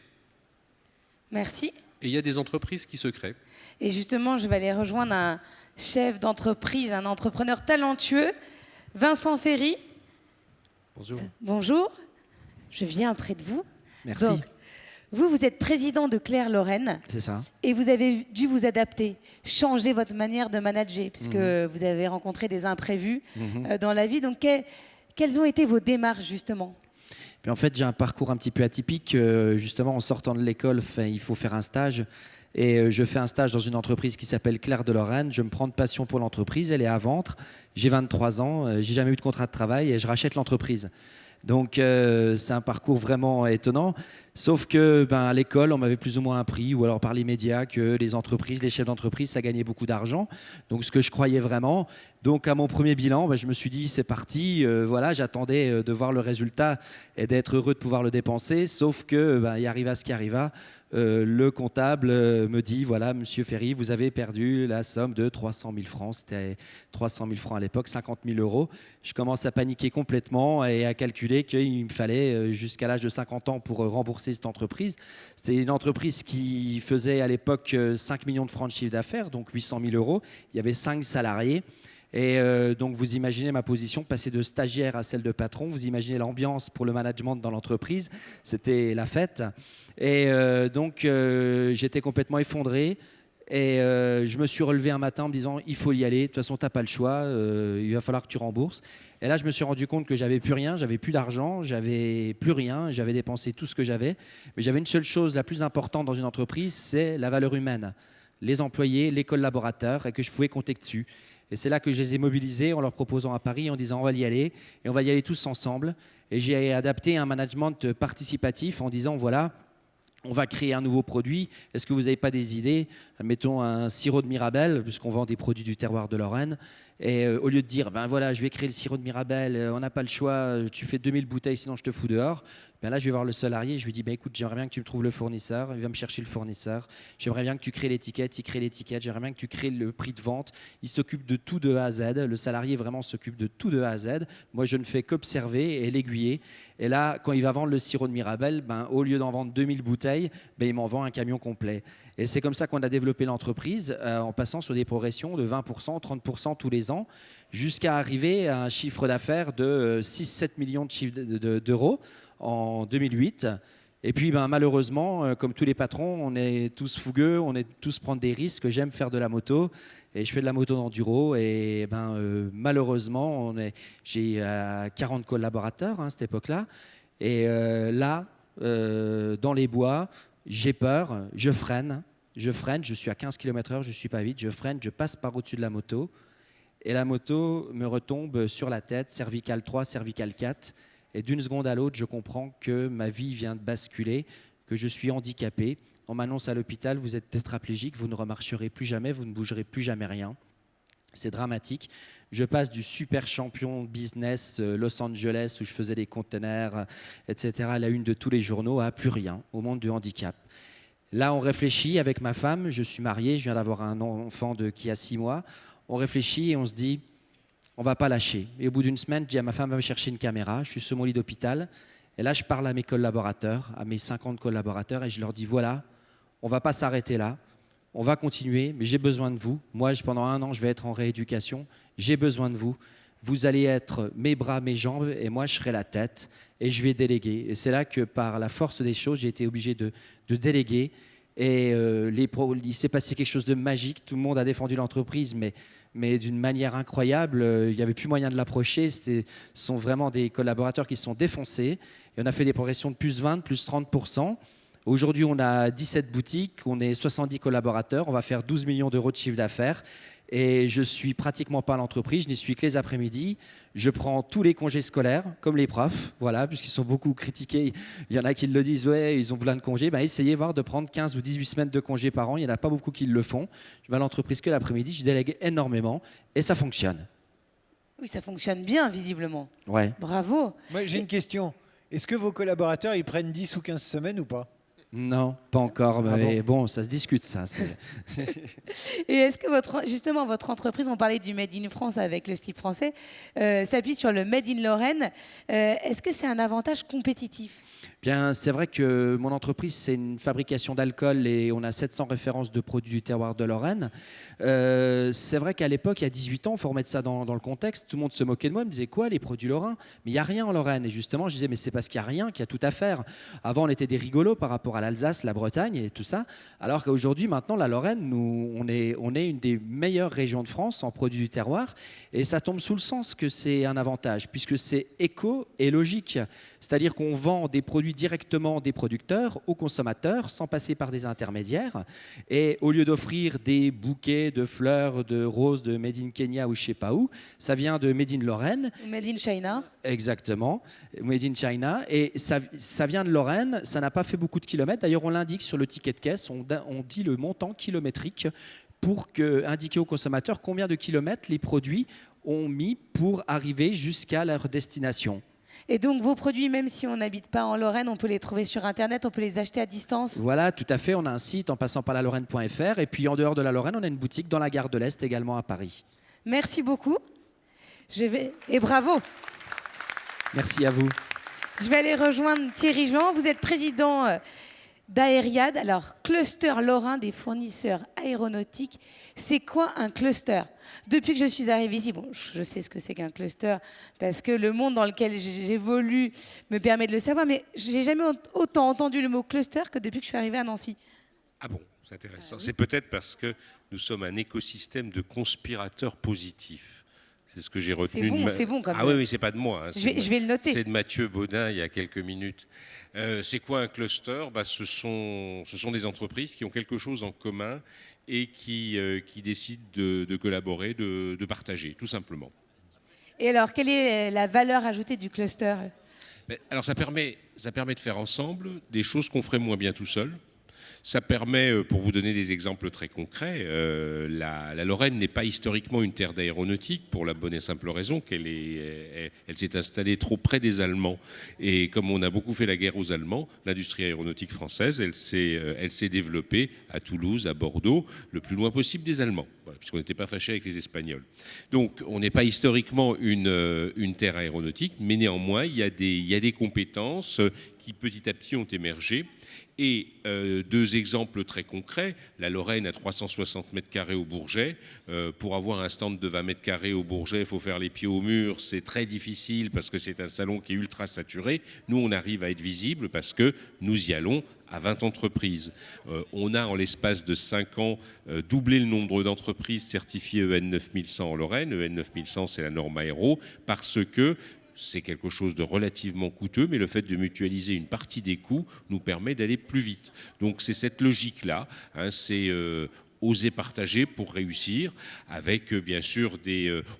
Merci. Et il y a des entreprises qui se créent. Et justement, je vais aller rejoindre un chef d'entreprise, un entrepreneur talentueux, Vincent Ferry. Bonjour. Bonjour. Je viens près de vous. Merci. Donc, vous êtes président de Claire Lorraine. C'est ça. Et vous avez dû vous adapter, changer votre manière de manager, puisque vous avez rencontré des imprévus dans la vie. Donc, quelles ont été vos démarches, justement? Puis en fait, j'ai un parcours un petit peu atypique. Justement, en sortant de l'école, il faut faire un stage. Et je fais un stage dans une entreprise qui s'appelle Claire de Lorraine. Je me prends de passion pour l'entreprise. Elle est à Ventres. J'ai 23 ans. J'ai jamais eu de contrat de travail et je rachète l'entreprise. Donc, c'est un parcours vraiment étonnant. Sauf que à l'école, on m'avait plus ou moins appris, ou alors par les médias, que les entreprises, les chefs d'entreprise, ça gagnait beaucoup d'argent. Donc ce que je croyais vraiment. Donc à mon premier bilan, je me suis dit, c'est parti. Voilà, j'attendais de voir le résultat et d'être heureux de pouvoir le dépenser. Sauf que il arriva ce qui arriva. Le comptable me dit, voilà, Monsieur Ferry, vous avez perdu la somme de 300 000 francs. C'était 300 000 francs à l'époque, 50 000 euros. Je commence à paniquer complètement et à calculer qu'il me fallait jusqu'à l'âge de 50 ans pour rembourser cette entreprise. C'était une entreprise qui faisait à l'époque 5 millions de francs de chiffre d'affaires, donc 800 000 euros. Il y avait 5 salariés. Et donc vous imaginez ma position, passer de stagiaire à celle de patron. Vous imaginez l'ambiance pour le management dans l'entreprise. C'était la fête. Et donc j'étais complètement effondré. Et je me suis relevé un matin en me disant, il faut y aller. De toute façon, tu n'as pas le choix. Il va falloir que tu rembourses. Et là, je me suis rendu compte que j'avais plus rien. J'avais plus d'argent. J'avais plus rien. J'avais dépensé tout ce que j'avais. Mais j'avais une seule chose, la plus importante dans une entreprise, c'est la valeur humaine. Les employés, les collaborateurs, et que je pouvais compter dessus. Et c'est là que je les ai mobilisés en leur proposant à Paris, en disant on va y aller, et on va y aller tous ensemble. Et j'ai adapté un management participatif en disant voilà, on va créer un nouveau produit. Est-ce que vous n'avez pas des idées? Mettons un sirop de Mirabelle, puisqu'on vend des produits du terroir de Lorraine. Et au lieu de dire voilà, je vais créer le sirop de Mirabelle, on n'a pas le choix, tu fais 2000 bouteilles, sinon je te fous dehors. Là, je vais voir le salarié, je lui dis écoute, j'aimerais bien que tu me trouves le fournisseur. Il va me chercher le fournisseur. J'aimerais bien que tu crées l'étiquette. Il crée l'étiquette. J'aimerais bien que tu crées le prix de vente. Il s'occupe de tout de A à Z. Le salarié vraiment s'occupe de tout de A à Z. Moi, je ne fais qu'observer et l'aiguiller. Et là, quand il va vendre le sirop de Mirabelle, au lieu d'en vendre 2000 bouteilles, il m'en vend un camion complet. Et c'est comme ça qu'on a développé l'entreprise en passant sur des progressions de 20%, 30% tous les ans, jusqu'à arriver à un chiffre d'affaires de 6-7 millions d'euros en 2008. Et puis malheureusement, comme tous les patrons, on est tous fougueux, on est tous prendre des risques. J'aime faire de la moto et je fais de la moto d'enduro. Et malheureusement, j'ai 40 collaborateurs à cette époque-là. Et là, dans les bois, j'ai peur, je freine, je suis à 15 km/h, je ne suis pas vite, je freine, je passe par au-dessus de la moto. Et la moto me retombe sur la tête, cervicale 3, cervicale 4. Et d'une seconde à l'autre, je comprends que ma vie vient de basculer, que je suis handicapé. On m'annonce à l'hôpital, vous êtes tétraplégique, vous ne remarcherez plus jamais, vous ne bougerez plus jamais rien. C'est dramatique. Je passe du super champion business Los Angeles, où je faisais des conteneurs, etc., à la une de tous les journaux, à plus rien, au monde du handicap. Là, on réfléchit avec ma femme, je suis marié, je viens d'avoir un enfant qui a 6 mois. On réfléchit et on se dit, on ne va pas lâcher. Et au bout d'une semaine, je dis à ma femme, va me chercher une caméra. Je suis sur mon lit d'hôpital. Et là, je parle à mes collaborateurs, à mes 50 collaborateurs, et je leur dis, voilà, on ne va pas s'arrêter là. On va continuer, mais j'ai besoin de vous. Moi, pendant 1 an, je vais être en rééducation. J'ai besoin de vous. Vous allez être mes bras, mes jambes, et moi, je serai la tête, et je vais déléguer. Et c'est là que, par la force des choses, j'ai été obligé de déléguer. Et il s'est passé quelque chose de magique. Tout le monde a défendu l'entreprise, mais d'une manière incroyable. Il n'y avait plus moyen de l'approcher. Ce sont vraiment des collaborateurs qui se sont défoncés. Et on a fait des progressions de plus 20, plus 30%. Aujourd'hui, on a 17 boutiques, on est 70 collaborateurs, on va faire 12 millions d'euros de chiffre d'affaires. Et je ne suis pratiquement pas à l'entreprise, je n'y suis que les après-midi. Je prends tous les congés scolaires, comme les profs, voilà, puisqu'ils sont beaucoup critiqués. Il y en a qui le disent, ouais, ils ont plein de congés. Essayez voir de prendre 15 ou 18 semaines de congés par an. Il n'y en a pas beaucoup qui le font. Je vais à l'entreprise que l'après-midi, je délègue énormément et ça fonctionne. Oui, ça fonctionne bien, visiblement. Ouais. Bravo. Moi, j'ai une question. Est-ce que vos collaborateurs, ils prennent 10 ou 15 semaines ou pas? Non, pas encore, mais bon, ça se discute, ça. Et est-ce que justement votre entreprise, on parlait du Made in France avec le slip français, s'appuie sur le Made in Lorraine. Est-ce que c'est un avantage compétitif? Bien, c'est vrai que mon entreprise, c'est une fabrication d'alcool et on a 700 références de produits du terroir de Lorraine. C'est vrai qu'à l'époque, il y a 18 ans, il faut remettre ça dans le contexte, tout le monde se moquait de moi, me disait quoi, les produits lorrains? Mais il n'y a rien en Lorraine. Et justement, je disais, mais c'est parce qu'il n'y a rien qu'il y a tout à faire. Avant, on était des rigolos par rapport à l'Alsace, la Bretagne et tout ça. Alors qu'aujourd'hui, maintenant, la Lorraine, on est une des meilleures régions de France en produits du terroir. Et ça tombe sous le sens que c'est un avantage, puisque c'est éco et logique. C'est-à-dire qu'on vend des produits directement des producteurs aux consommateurs sans passer par des intermédiaires. Et au lieu d'offrir des bouquets de fleurs, de roses de Made in Kenya ou je ne sais pas où, ça vient de Made in Lorraine. Made in China. Exactement, Made in China. Et ça vient de Lorraine, ça n'a pas fait beaucoup de kilomètres. D'ailleurs, on l'indique sur le ticket de caisse, on dit le montant kilométrique pour indiquer aux consommateurs combien de kilomètres les produits ont mis pour arriver jusqu'à leur destination. Et donc vos produits, même si on n'habite pas en Lorraine, on peut les trouver sur Internet, on peut les acheter à distance? Voilà, tout à fait. On a un site en passant par la Lorraine.fr. Et puis en dehors de la Lorraine, on a une boutique dans la gare de l'Est également à Paris. Merci beaucoup. Et bravo. Merci à vous. Je vais aller rejoindre Thierry Jean. Vous êtes président d'Aériade, alors cluster lorrain des fournisseurs aéronautiques. C'est quoi un cluster? Depuis que je suis arrivée ici, bon, je sais ce que c'est qu'un cluster parce que le monde dans lequel j'évolue me permet de le savoir, mais j'ai jamais autant entendu le mot cluster que depuis que je suis arrivée à Nancy. Ah bon, c'est intéressant. C'est peut-être parce que nous sommes un écosystème de conspirateurs positifs. C'est ce que j'ai retenu. C'est bon quand même. Ah oui, c'est pas de moi. Hein, je vais le noter. C'est de Mathieu Baudin il y a quelques minutes. C'est quoi un cluster? Ce sont des entreprises qui ont quelque chose en commun et qui décident de collaborer, de partager, tout simplement. Et alors, quelle est la valeur ajoutée du cluster? Alors ça permet de faire ensemble des choses qu'on ferait moins bien tout seul. Ça permet, pour vous donner des exemples très concrets, la Lorraine n'est pas historiquement une terre d'aéronautique pour la bonne et simple raison qu'elle s'est installée trop près des Allemands. Et comme on a beaucoup fait la guerre aux Allemands, l'industrie aéronautique française, elle s'est développée à Toulouse, à Bordeaux, le plus loin possible des Allemands, voilà, puisqu'on n'était pas fâchés avec les Espagnols. Donc on n'est pas historiquement une terre aéronautique, mais néanmoins il y a des compétences qui petit à petit ont émergé. Et deux exemples très concrets, la Lorraine a 360 mètres carrés au Bourget. Pour avoir un stand de 20 mètres carrés au Bourget, il faut faire les pieds au mur. C'est très difficile parce que c'est un salon qui est ultra saturé. Nous, on arrive à être visible parce que nous y allons à 20 entreprises. On a, en l'espace de 5 ans, doublé le nombre d'entreprises certifiées EN 9100 en Lorraine. EN 9100, c'est la norme aéro, parce que c'est quelque chose de relativement coûteux, mais le fait de mutualiser une partie des coûts nous permet d'aller plus vite. Donc c'est cette logique-là, hein, c'est oser partager pour réussir, avec bien sûr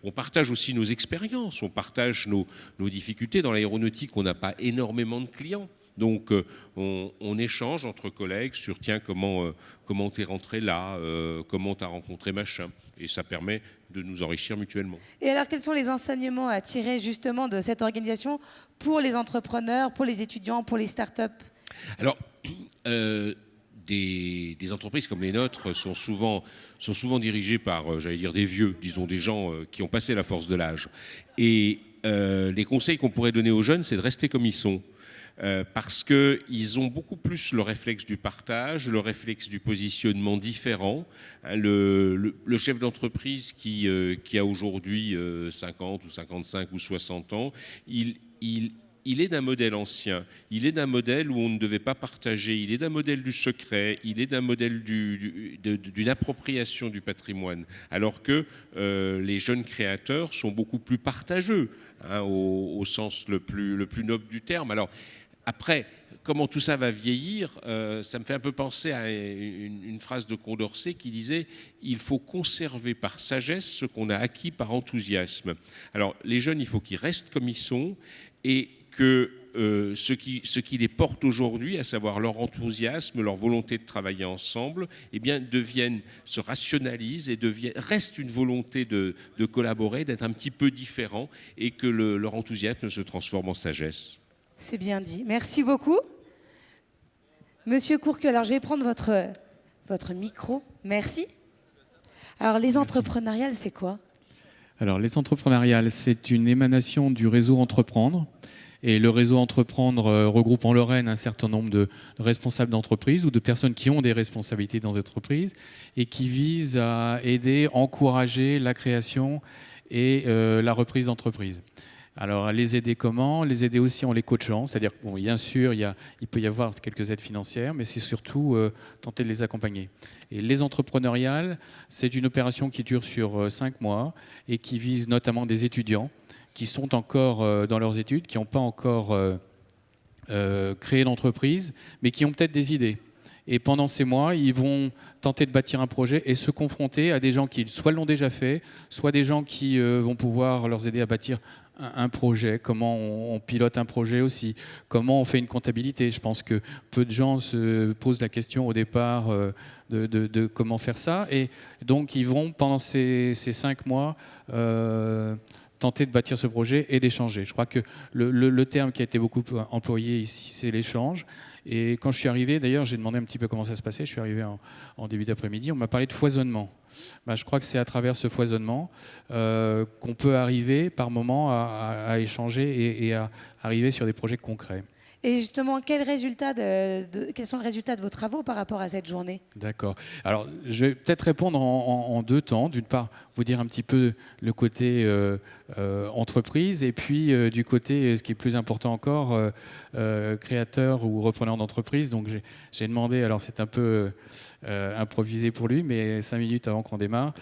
on partage aussi nos expériences, on partage nos difficultés. Dans l'aéronautique, on n'a pas énormément de clients. Donc on échange entre collègues sur tiens, comment t'es rentré là, comment t'as rencontré machin. Et ça permet de nous enrichir mutuellement. Et alors, quels sont les enseignements à tirer justement de cette organisation pour les entrepreneurs, pour les étudiants, pour les startups? Alors, des entreprises comme les nôtres sont souvent dirigées par, j'allais dire, des vieux, disons des gens qui ont passé la force de l'âge. Et les conseils qu'on pourrait donner aux jeunes, c'est de rester comme ils sont. Parce qu'ils ont beaucoup plus le réflexe du partage, le réflexe du positionnement différent. Le chef d'entreprise qui a aujourd'hui 50 ou 55 ou 60 ans, il est d'un modèle ancien, il est d'un modèle où on ne devait pas partager, il est d'un modèle du secret, il est d'un modèle d'une appropriation du patrimoine, alors que les jeunes créateurs sont beaucoup plus partageux, hein, au sens le plus noble du terme. Alors, après, comment tout ça va vieillir, ça me fait un peu penser à une phrase de Condorcet qui disait « Il faut conserver par sagesse ce qu'on a acquis par enthousiasme ». Alors, les jeunes, il faut qu'ils restent comme ils sont et que ce qui les porte aujourd'hui, à savoir leur enthousiasme, leur volonté de travailler ensemble, eh bien, se rationalisent et reste une volonté de collaborer, d'être un petit peu différent et que leur enthousiasme se transforme en sagesse. C'est bien dit. Merci beaucoup. Monsieur Courque, alors je vais prendre votre micro. Merci. Alors, les entrepreneuriales, c'est quoi? Alors, les entrepreneuriales, c'est une émanation du réseau Entreprendre. Et le réseau Entreprendre regroupe en Lorraine un certain nombre de responsables d'entreprises ou de personnes qui ont des responsabilités dans les entreprises et qui visent à aider, encourager la création et la reprise d'entreprise. Alors, les aider comment? Les aider aussi en les coachant, c'est-à-dire, bon, bien sûr, il peut y avoir quelques aides financières, mais c'est surtout tenter de les accompagner. Et les entrepreneuriales, c'est une opération qui dure sur 5 mois et qui vise notamment des étudiants qui sont encore dans leurs études, qui n'ont pas encore créer l'entreprise, mais qui ont peut-être des idées. Et pendant ces mois, ils vont tenter de bâtir un projet et se confronter à des gens qui soit l'ont déjà fait, soit des gens qui vont pouvoir leur aider à bâtir un projet, comment on pilote un projet aussi, comment on fait une comptabilité. Je pense que peu de gens se posent la question au départ de comment faire ça. Et donc, ils vont, pendant ces 5 mois, tenter de bâtir ce projet et d'échanger. Je crois que le terme qui a été beaucoup employé ici, c'est l'échange. Et quand je suis arrivé, d'ailleurs, j'ai demandé un petit peu comment ça se passait. Je suis arrivé en début d'après-midi. On m'a parlé de foisonnement. Ben, je crois que c'est à travers ce foisonnement qu'on peut arriver par moment à échanger et à arriver sur des projets concrets. Et justement, quels sont les résultats de vos travaux par rapport à cette journée? D'accord. Alors, je vais peut-être répondre en 2 temps. D'une part, vous dire un petit peu le côté entreprise, et puis du côté, ce qui est plus important encore, créateur ou repreneur d'entreprise. Donc, j'ai demandé, alors c'est un peu improvisé pour lui, mais 5 minutes avant qu'on démarre,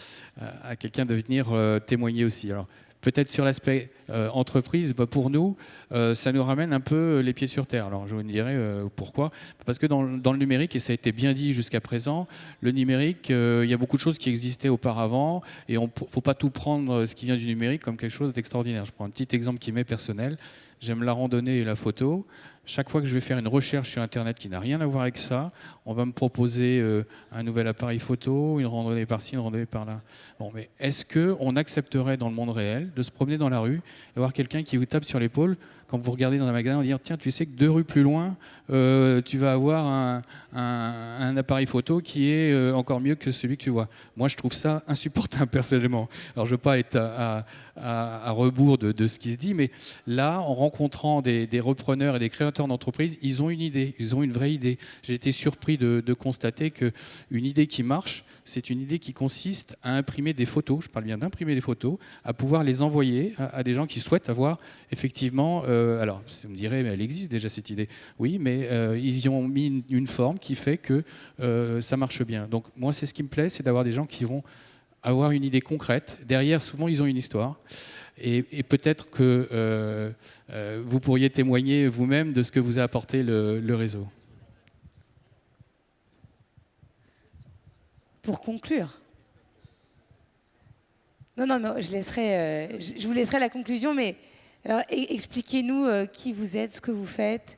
à quelqu'un de venir témoigner aussi. Alors, peut-être sur l'aspect entreprise, bah pour nous, ça nous ramène un peu les pieds sur terre. Alors je vous dirai pourquoi. Parce que dans le numérique, et ça a été bien dit jusqu'à présent, le numérique, il y a beaucoup de choses qui existaient auparavant, et il ne faut pas tout prendre ce qui vient du numérique comme quelque chose d'extraordinaire. Je prends un petit exemple qui m'est personnel. J'aime la randonnée et la photo. Chaque fois que je vais faire une recherche sur Internet qui n'a rien à voir avec ça, on va me proposer un nouvel appareil photo, une randonnée par-ci, une randonnée par-là. Bon, mais est-ce qu'on accepterait dans le monde réel de se promener dans la rue et voir quelqu'un qui vous tape sur l'épaule quand vous regardez dans un magasin, dire tiens, tu sais que 2 rues plus loin, tu vas avoir un appareil photo qui est encore mieux que celui que tu vois. Moi, je trouve ça insupportable personnellement. Alors, je ne veux pas être à rebours de ce qui se dit, mais là, en rencontrant des repreneurs et des créateurs d'entreprises, ils ont une idée, ils ont une vraie idée. J'ai été surpris de constater qu'une idée qui marche, c'est une idée qui consiste à imprimer des photos, je parle bien d'imprimer des photos, à pouvoir les envoyer à des gens qui souhaitent avoir effectivement... alors, vous me direz, mais elle existe déjà cette idée. Oui, mais ils y ont mis une forme qui fait que ça marche bien. Donc moi, c'est ce qui me plaît, c'est d'avoir des gens qui vont avoir une idée concrète. Derrière, souvent, ils ont une histoire. Et peut-être que vous pourriez témoigner vous-même de ce que vous a apporté le réseau. Pour conclure. Non, mais je vous laisserai la conclusion, mais alors, expliquez-nous qui vous êtes, ce que vous faites,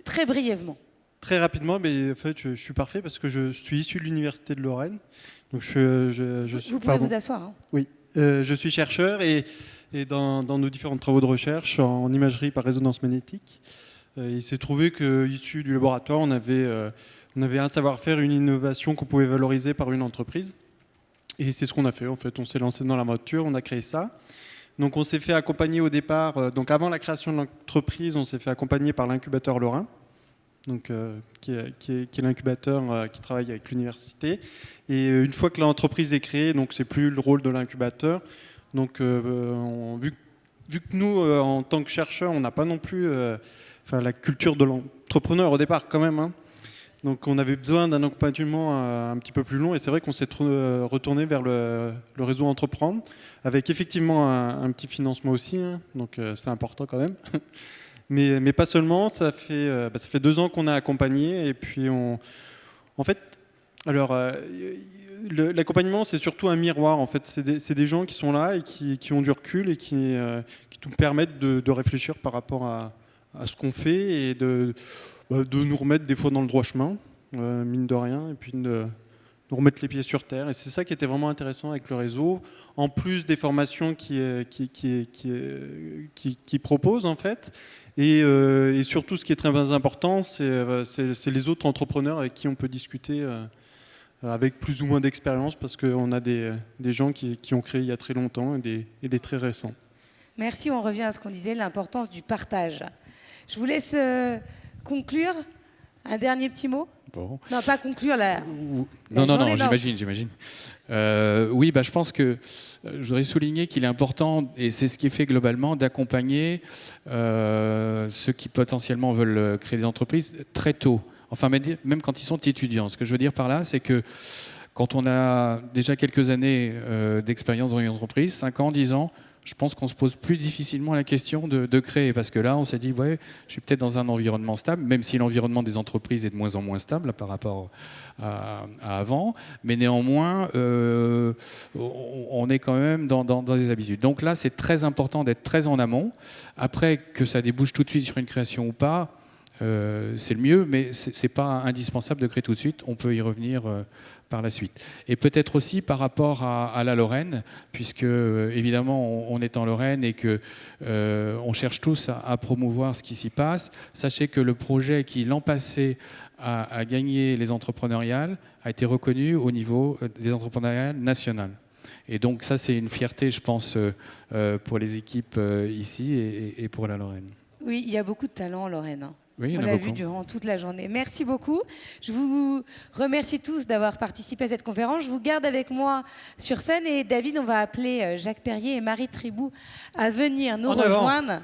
très brièvement. Très rapidement, mais en fait, je suis parfait parce que je suis issu de l'Université de Lorraine. Donc vous pouvez vous asseoir. Hein. Oui, je suis chercheur et dans nos différents travaux de recherche en imagerie par résonance magnétique, il s'est trouvé qu'issu du laboratoire, on avait un savoir-faire, une innovation qu'on pouvait valoriser par une entreprise. Et c'est ce qu'on a fait. En fait, on s'est lancé dans l'aventure, on a créé ça. Donc on s'est fait accompagner au départ, donc avant la création de l'entreprise, on s'est fait accompagner par l'incubateur Lorrain, donc, qui est l'incubateur qui travaille avec l'université. Et une fois que l'entreprise est créée, donc c'est plus le rôle de l'incubateur. Donc vu que nous, en tant que chercheurs, on n'a pas non plus la culture de l'entrepreneur au départ quand même, hein. Donc on avait besoin d'un accompagnement un petit peu plus long, et c'est vrai qu'on s'est retourné vers le réseau Entreprendre, avec effectivement un petit financement aussi, hein. Donc c'est important quand même. Mais pas seulement, ça fait 2 ans qu'on a accompagné, et puis en fait, alors l'accompagnement c'est surtout un miroir, en fait, c'est des gens qui sont là et qui ont du recul et qui nous permettent de réfléchir par rapport à ce qu'on fait et de nous remettre des fois dans le droit chemin, mine de rien, et puis de nous remettre les pieds sur terre. Et c'est ça qui était vraiment intéressant avec le réseau, en plus des formations qui proposent, en fait. Et surtout, ce qui est très important, c'est les autres entrepreneurs avec qui on peut discuter avec plus ou moins d'expérience, parce qu'on a des gens qui ont créé il y a très longtemps et des très récents. Merci, on revient à ce qu'on disait, l'importance du partage. Je vous laisse conclure. Un dernier petit mot? Bon. Non, pas conclure la Non, j'imagine. Oui, je pense que je voudrais souligner qu'il est important, et c'est ce qui est fait globalement, d'accompagner ceux qui potentiellement veulent créer des entreprises très tôt. Enfin, même quand ils sont étudiants. Ce que je veux dire par là, c'est que quand on a déjà quelques années d'expérience dans une entreprise, 5 ans, 10 ans, je pense qu'on se pose plus difficilement la question de créer, parce que là, on s'est dit, ouais, je suis peut-être dans un environnement stable, même si l'environnement des entreprises est de moins en moins stable par rapport à avant, mais néanmoins, on est quand même dans des habitudes. Donc là, c'est très important d'être très en amont. Après, que ça débouche tout de suite sur une création ou pas, c'est le mieux, mais c'est pas indispensable de créer tout de suite. On peut y revenir par la suite. Et peut-être aussi par rapport à la Lorraine, puisque évidemment on est en Lorraine et que on cherche tous à promouvoir ce qui s'y passe. Sachez que le projet qui l'an passé a gagné les entrepreneuriales a été reconnu au niveau des entrepreneuriales nationales. Et donc ça, c'est une fierté, je pense, pour les équipes ici et pour la Lorraine. Oui, il y a beaucoup de talent en Lorraine. Hein. Oui, on l'a vu durant toute la journée. Merci beaucoup. Je vous remercie tous d'avoir participé à cette conférence. Je vous garde avec moi sur scène et David, on va appeler Jacques Perrier et Marie Tribou à venir nous rejoindre.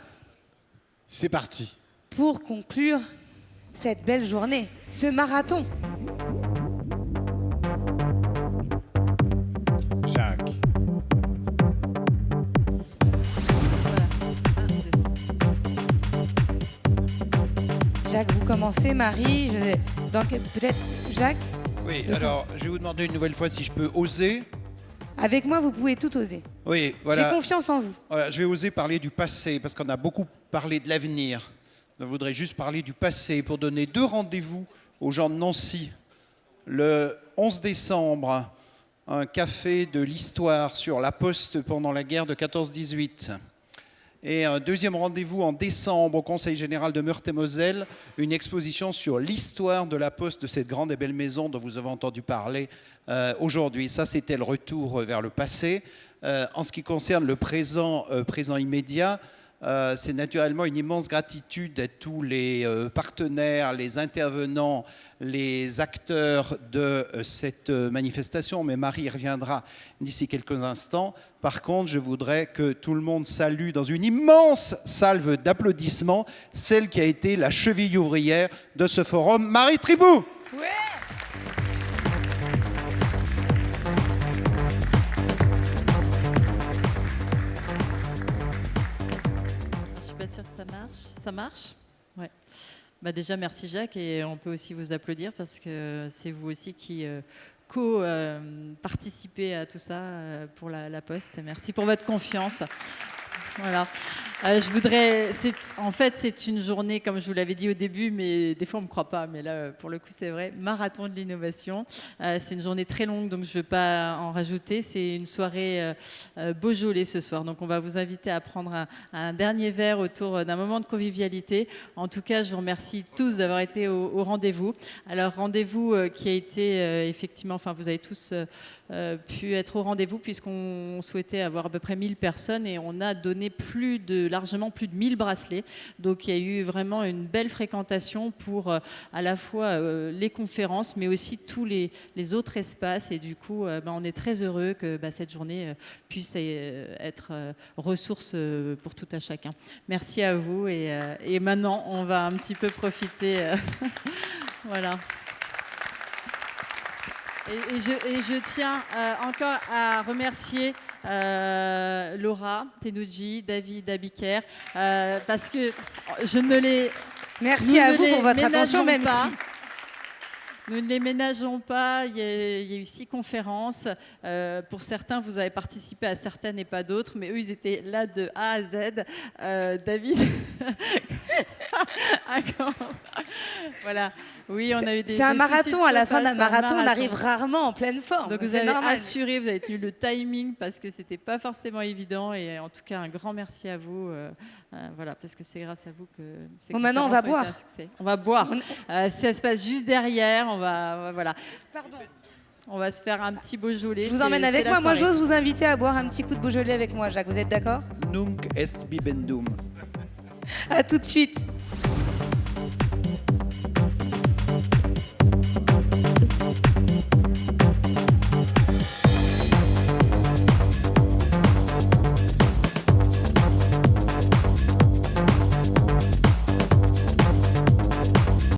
C'est parti. Pour conclure cette belle journée, ce marathon. Jacques. Jacques, vous commencez, Marie. Donc peut-être Jacques. Oui, alors je vais vous demander une nouvelle fois si je peux oser. Avec moi, vous pouvez tout oser. Oui, voilà. J'ai confiance en vous. Voilà, je vais oser parler du passé parce qu'on a beaucoup parlé de l'avenir. Je voudrais juste parler du passé pour donner 2 rendez-vous aux gens de Nancy. Le 11 décembre, un café de l'histoire sur la Poste pendant la guerre de 14-18. Et un deuxième rendez-vous en décembre au Conseil général de Meurthe-et-Moselle, une exposition sur l'histoire de la Poste, de cette grande et belle maison dont vous avez entendu parler aujourd'hui. Ça, c'était le retour vers le passé. En ce qui concerne le présent immédiat, c'est naturellement une immense gratitude à tous les partenaires, les intervenants, les acteurs de cette manifestation, mais Marie y reviendra d'ici quelques instants. Par contre, je voudrais que tout le monde salue dans une immense salve d'applaudissements celle qui a été la cheville ouvrière de ce forum, Marie Tribou. Ouais. Je suis pas sûre que ça marche. Ça marche ? Ouais. Bah déjà, merci Jacques, et on peut aussi vous applaudir parce que c'est vous aussi qui participez à tout ça pour la Poste. Merci pour votre confiance. Voilà. En fait, c'est une journée, comme je vous l'avais dit au début, mais des fois on ne me croit pas, mais là, pour le coup, c'est vrai, marathon de l'innovation. C'est une journée très longue, donc je ne vais pas en rajouter. C'est une soirée Beaujolais ce soir, donc on va vous inviter à prendre un dernier verre autour d'un moment de convivialité. En tout cas, je vous remercie tous d'avoir été au rendez-vous. Alors, rendez-vous qui a été effectivement, enfin, vous avez tous pu être au rendez-vous puisqu'on souhaitait avoir à peu près 1000 personnes et on a donné largement plus de 1000 bracelets. Donc il y a eu vraiment une belle fréquentation pour à la fois les conférences mais aussi tous les autres espaces et du coup on est très heureux que cette journée puisse être ressource pour tout à chacun. Merci à vous et maintenant on va un petit peu profiter. Voilà. Et je tiens encore à remercier Laura Tenouji, David Abiker, parce que je ne les... Merci à vous pour votre attention, même si... Nous ne les ménageons pas. Il y a eu 6 conférences. Pour certains, vous avez participé à certaines et pas d'autres, mais eux, ils étaient là de A à Z. David, voilà. Oui, on a eu des. C'est un marathon. À la fin d'un marathon, on arrive rarement en pleine forme. Donc vous avez assuré, vous avez tenu le timing parce que c'était pas forcément évident. Et en tout cas, un grand merci à vous. Voilà, parce que c'est grâce à vous que. Bon, maintenant, on va boire. On va boire. Ça se passe juste derrière. Voilà. Pardon. On va se faire un petit Beaujolais. Je vous emmène avec moi. Moi, j'ose vous inviter à boire un petit coup de Beaujolais avec moi, Jacques. Vous êtes d'accord ? Nunc est bibendum. À tout de suite.